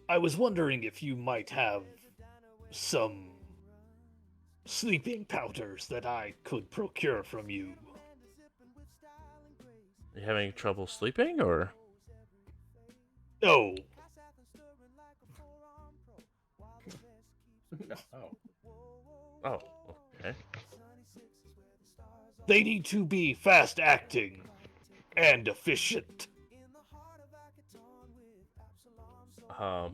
I was wondering if you might have some sleeping powders that I could procure from you. Are you having trouble sleeping, or? No, No. Oh, okay. they need to be fast acting and efficient. I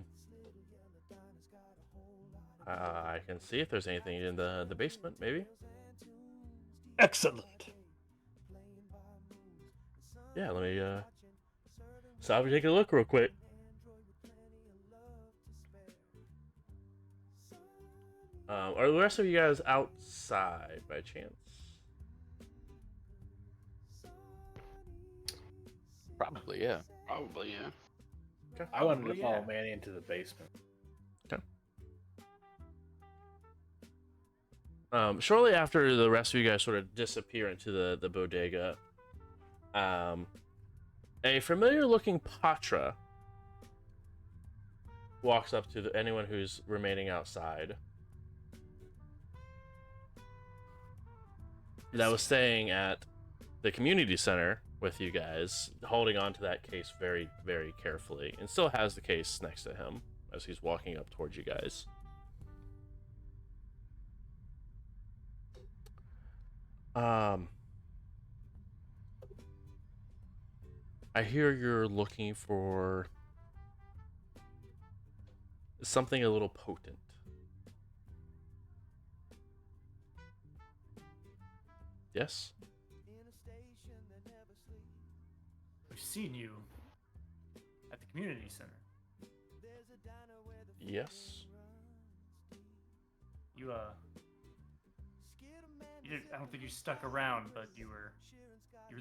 can see if there's anything in the basement, maybe. Excellent. Yeah, let me stop and take a look real quick. Are the rest of you guys outside by chance? Probably, yeah. Probably, yeah. I wanted to Probably, follow yeah. Manny into the basement. Shortly after the rest of you guys sort of disappear into the bodega, a familiar-looking Patra walks up to anyone who's remaining outside. That was staying at the community center with you guys, holding on to that case very, very carefully, and still has the case next to him as he's walking up towards you guys. I hear you're looking for something a little potent. Yes? We've seen you at the community center. Yes? You did, I don't think you stuck around, but you were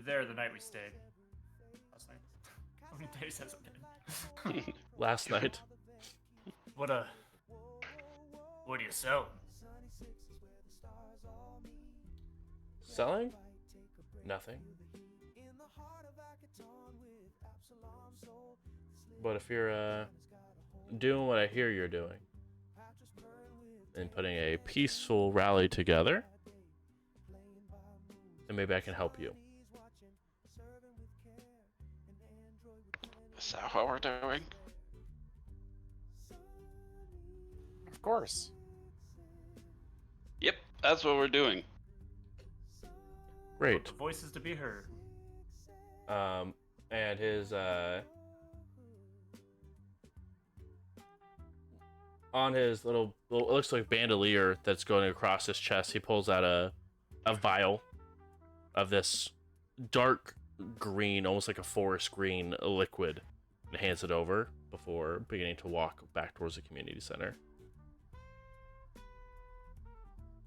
there the night we stayed. Last night. How many days has it been? Last night. What do you sell? Selling? Nothing. But if you're doing what I hear you're doing and putting a peaceful rally together, then maybe I can help you. Is that what we're doing? Of course. Yep, that's what we're doing. Great. The voices to be heard. And his on his little, it looks like bandolier that's going across his chest, he pulls out a vial of this dark green, almost like a forest green liquid, and hands it over before beginning to walk back towards the community center.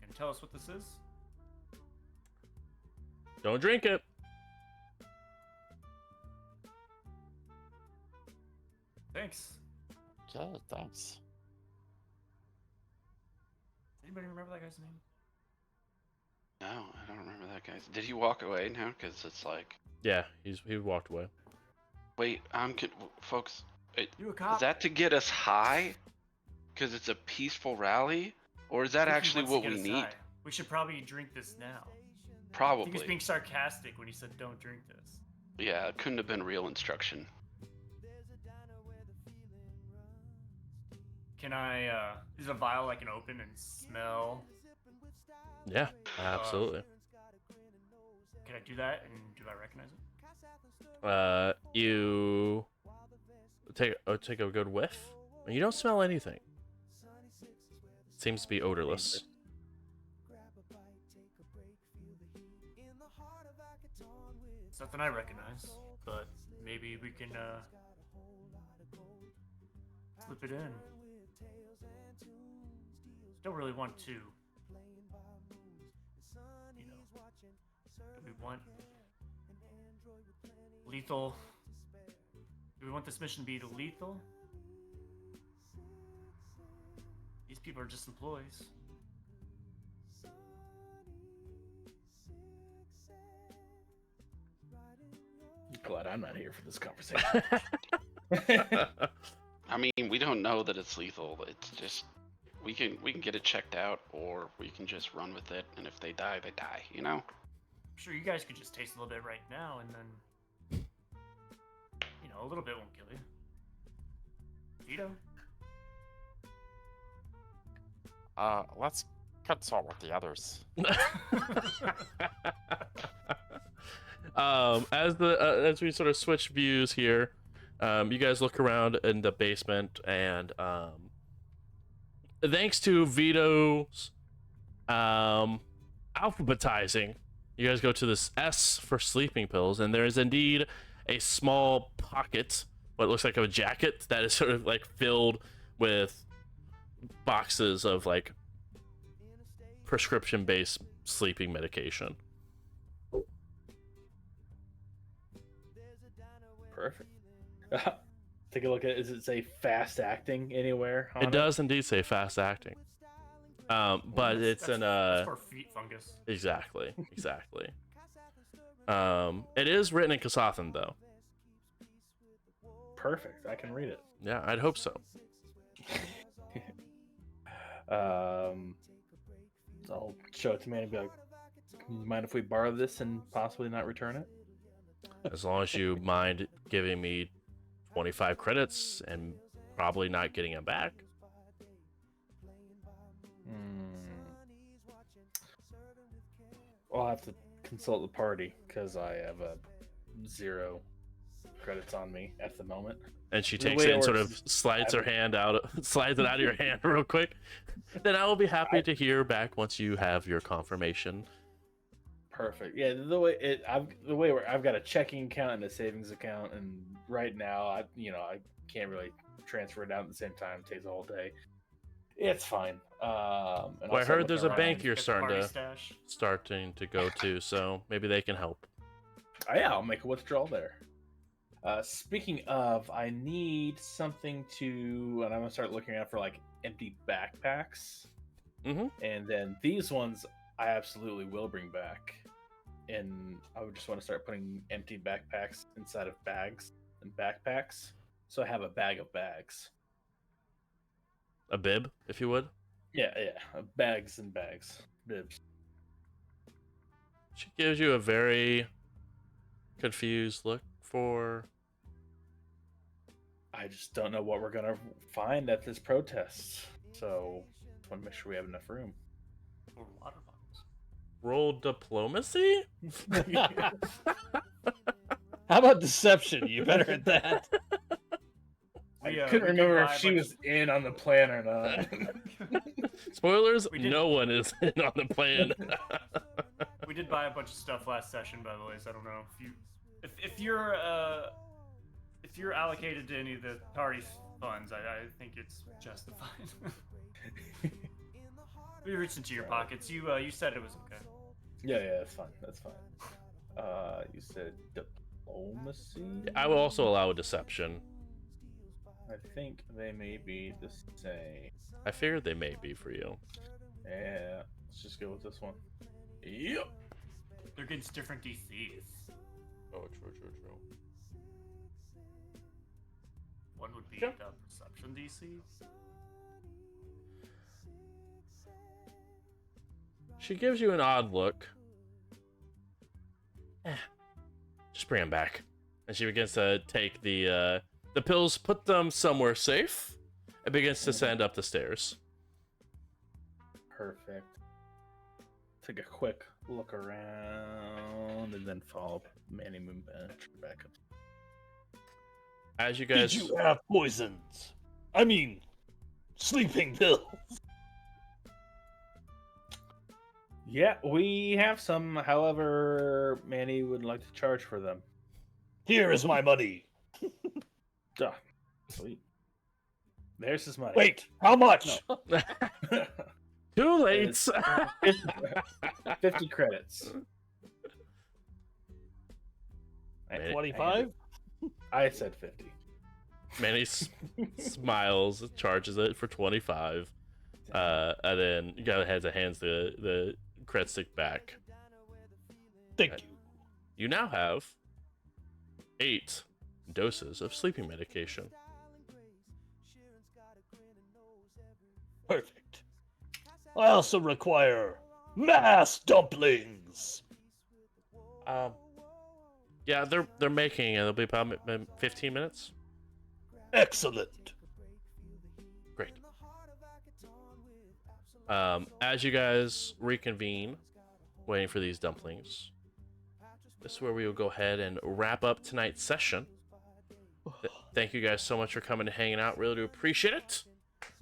Can you tell us what this is? Don't drink it. Thanks. Yeah, thanks. Does anybody remember that guy's name? No, I don't remember that guy. Did he walk away now? Because it's like, Yeah, he walked away. wait, folks. Wait, You a cop? is that to get us high? Because it's a peaceful rally, or is that I think he actually wants to what get we us need? high. We should probably drink this now. I think he was Probably. being sarcastic when he said don't drink this. Yeah, it couldn't have been real instruction. Can I, is a vial I can open and smell? Yeah, absolutely. Can I do that, and do I recognize it? You take a good whiff. And you don't smell anything. Seems to be odorless. It's nothing I recognize, but maybe we can slip it in. Don't really want to, do we want lethal? Do we want this mission to be lethal? These people are just employees. Glad I'm not here for this conversation. I mean, we don't know that it's lethal. It's just we can get it checked out, or we can just run with it. And if they die, they die. You know. I'm sure you guys could just taste a little bit right now, and then a little bit won't kill you. Vito? Let's consult with the others. As we sort of switch views here, you guys look around in the basement, and thanks to Vito's alphabetizing, you guys go to this S for sleeping pills, and there is indeed a small pocket, what looks like a jacket, that is sort of like filled with boxes of like prescription-based sleeping medication. Perfect. Take a look at it. Does it say fast acting anywhere? It does indeed say fast acting. But it's that's for feet fungus. Exactly. It is written in Kasathan though. Perfect. I can read it. Yeah, I'd hope so. I'll show it to me and be like, "You mind if we borrow this and possibly not return it?" As long as you mind giving me 25 credits and probably not getting them back. I'll have to consult the party because I have 0 credits on me at the moment. And she The takes way it and it sort works of is slides her hand out, slides it out of your hand real quick. Then I will be happy to hear back once you have your confirmation. Perfect. Yeah, I've got a checking account and a savings account, and right now I can't really transfer it out at the same time. It takes a whole day. It's fine. Well, I heard there's a bank you're Get the party starting stash. to go to, so maybe they can help. Oh, yeah, I'll make a withdrawal there. Speaking of, I need something to, and I'm gonna start looking out for like empty backpacks. Mm-hmm. And then these ones I absolutely will bring back. And I would just want to start putting empty backpacks inside of bags and backpacks. So I have a bag of bags. A bib, if you would. Yeah, bags and bags. Bibs. She gives you a very confused look for... I just don't know what we're gonna find at this protest. So just want to make sure we have enough room. Or water bottles. Roll diplomacy? How about deception? You better at that. I We, couldn't we did remember buy if a she bunch was in on the plan or not. Spoilers, We did- no one is in on the plan. We did buy a bunch of stuff last session, by the way. So I don't know if you're allocated to any of the party funds. I think it's justified. We reached into your pockets. You said it was okay. Yeah, that's fine. That's fine. You said diplomacy? I will also allow a deception. I think they may be the same. I figured they may be for you. Yeah, let's just go with this one. Yep. They're against different DCs. Oh, true. One would be Sure. the perception DC. She gives you an odd look. Just bring them back. And she begins to take the pills, put them somewhere safe, and begins to send up the stairs. Perfect. Take a quick look around and then follow Manny Moon back up. as you Did guys, you have poisons? I mean, sleeping pills. Yeah, we have some. However, Manny would like to charge for them. Here is my money. Duh. Sweet. There's his money. Wait, how much? too late. It's 50 credits. Man, 25? I said 50. Manny smiles, charges it for 25, and then you go ahead and hands the cred stick back. Thank you. You now have 8 doses of sleeping medication. Perfect. I also require mass dumplings. Yeah, they're making it. It'll be about 15 minutes. Excellent. Great. As you guys reconvene, waiting for these dumplings, this is where we will go ahead and wrap up tonight's session. Thank you guys so much for coming and hanging out. Really do appreciate it.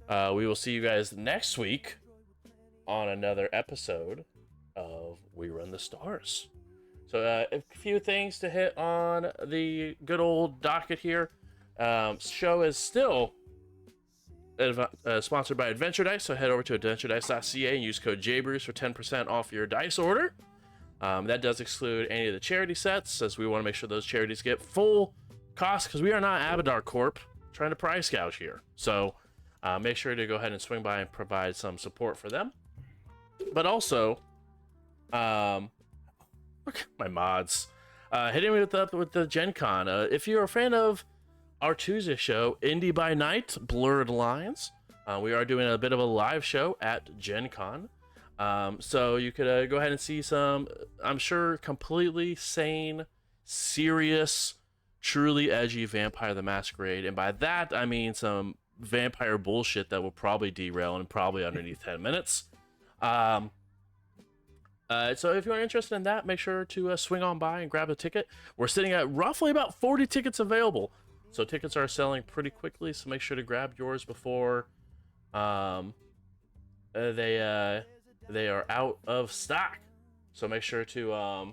We will see you guys next week on another episode of We Run the Stars. So a few things to hit on the good old docket here. Show is still sponsored by Adventure Dice, so head over to adventuredice.ca and use code JBruce for 10% off your dice order. That does exclude any of the charity sets, as we want to make sure those charities get full cost, because we are not Abadar Corp trying to price gouge here. So make sure to go ahead and swing by and provide some support for them. But also, my mods, hitting me with the Gen Con. If you're a fan of our Tuesday show, Indie by Night, Blurred Lines, we are doing a bit of a live show at Gen Con. So you could go ahead and see some, I'm sure, completely sane, serious, truly edgy Vampire the Masquerade. And by that, I mean some vampire bullshit that will probably derail in probably underneath 10 minutes. So if you're interested in that, make sure to swing on by and grab a ticket. We're sitting at roughly about 40 tickets available. So tickets are selling pretty quickly, so make sure to grab yours before they are out of stock. So make sure to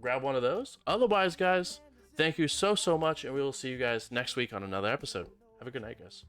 grab one of those. Otherwise, guys, thank you so much, and we will see you guys next week on another episode. Have a good night, guys.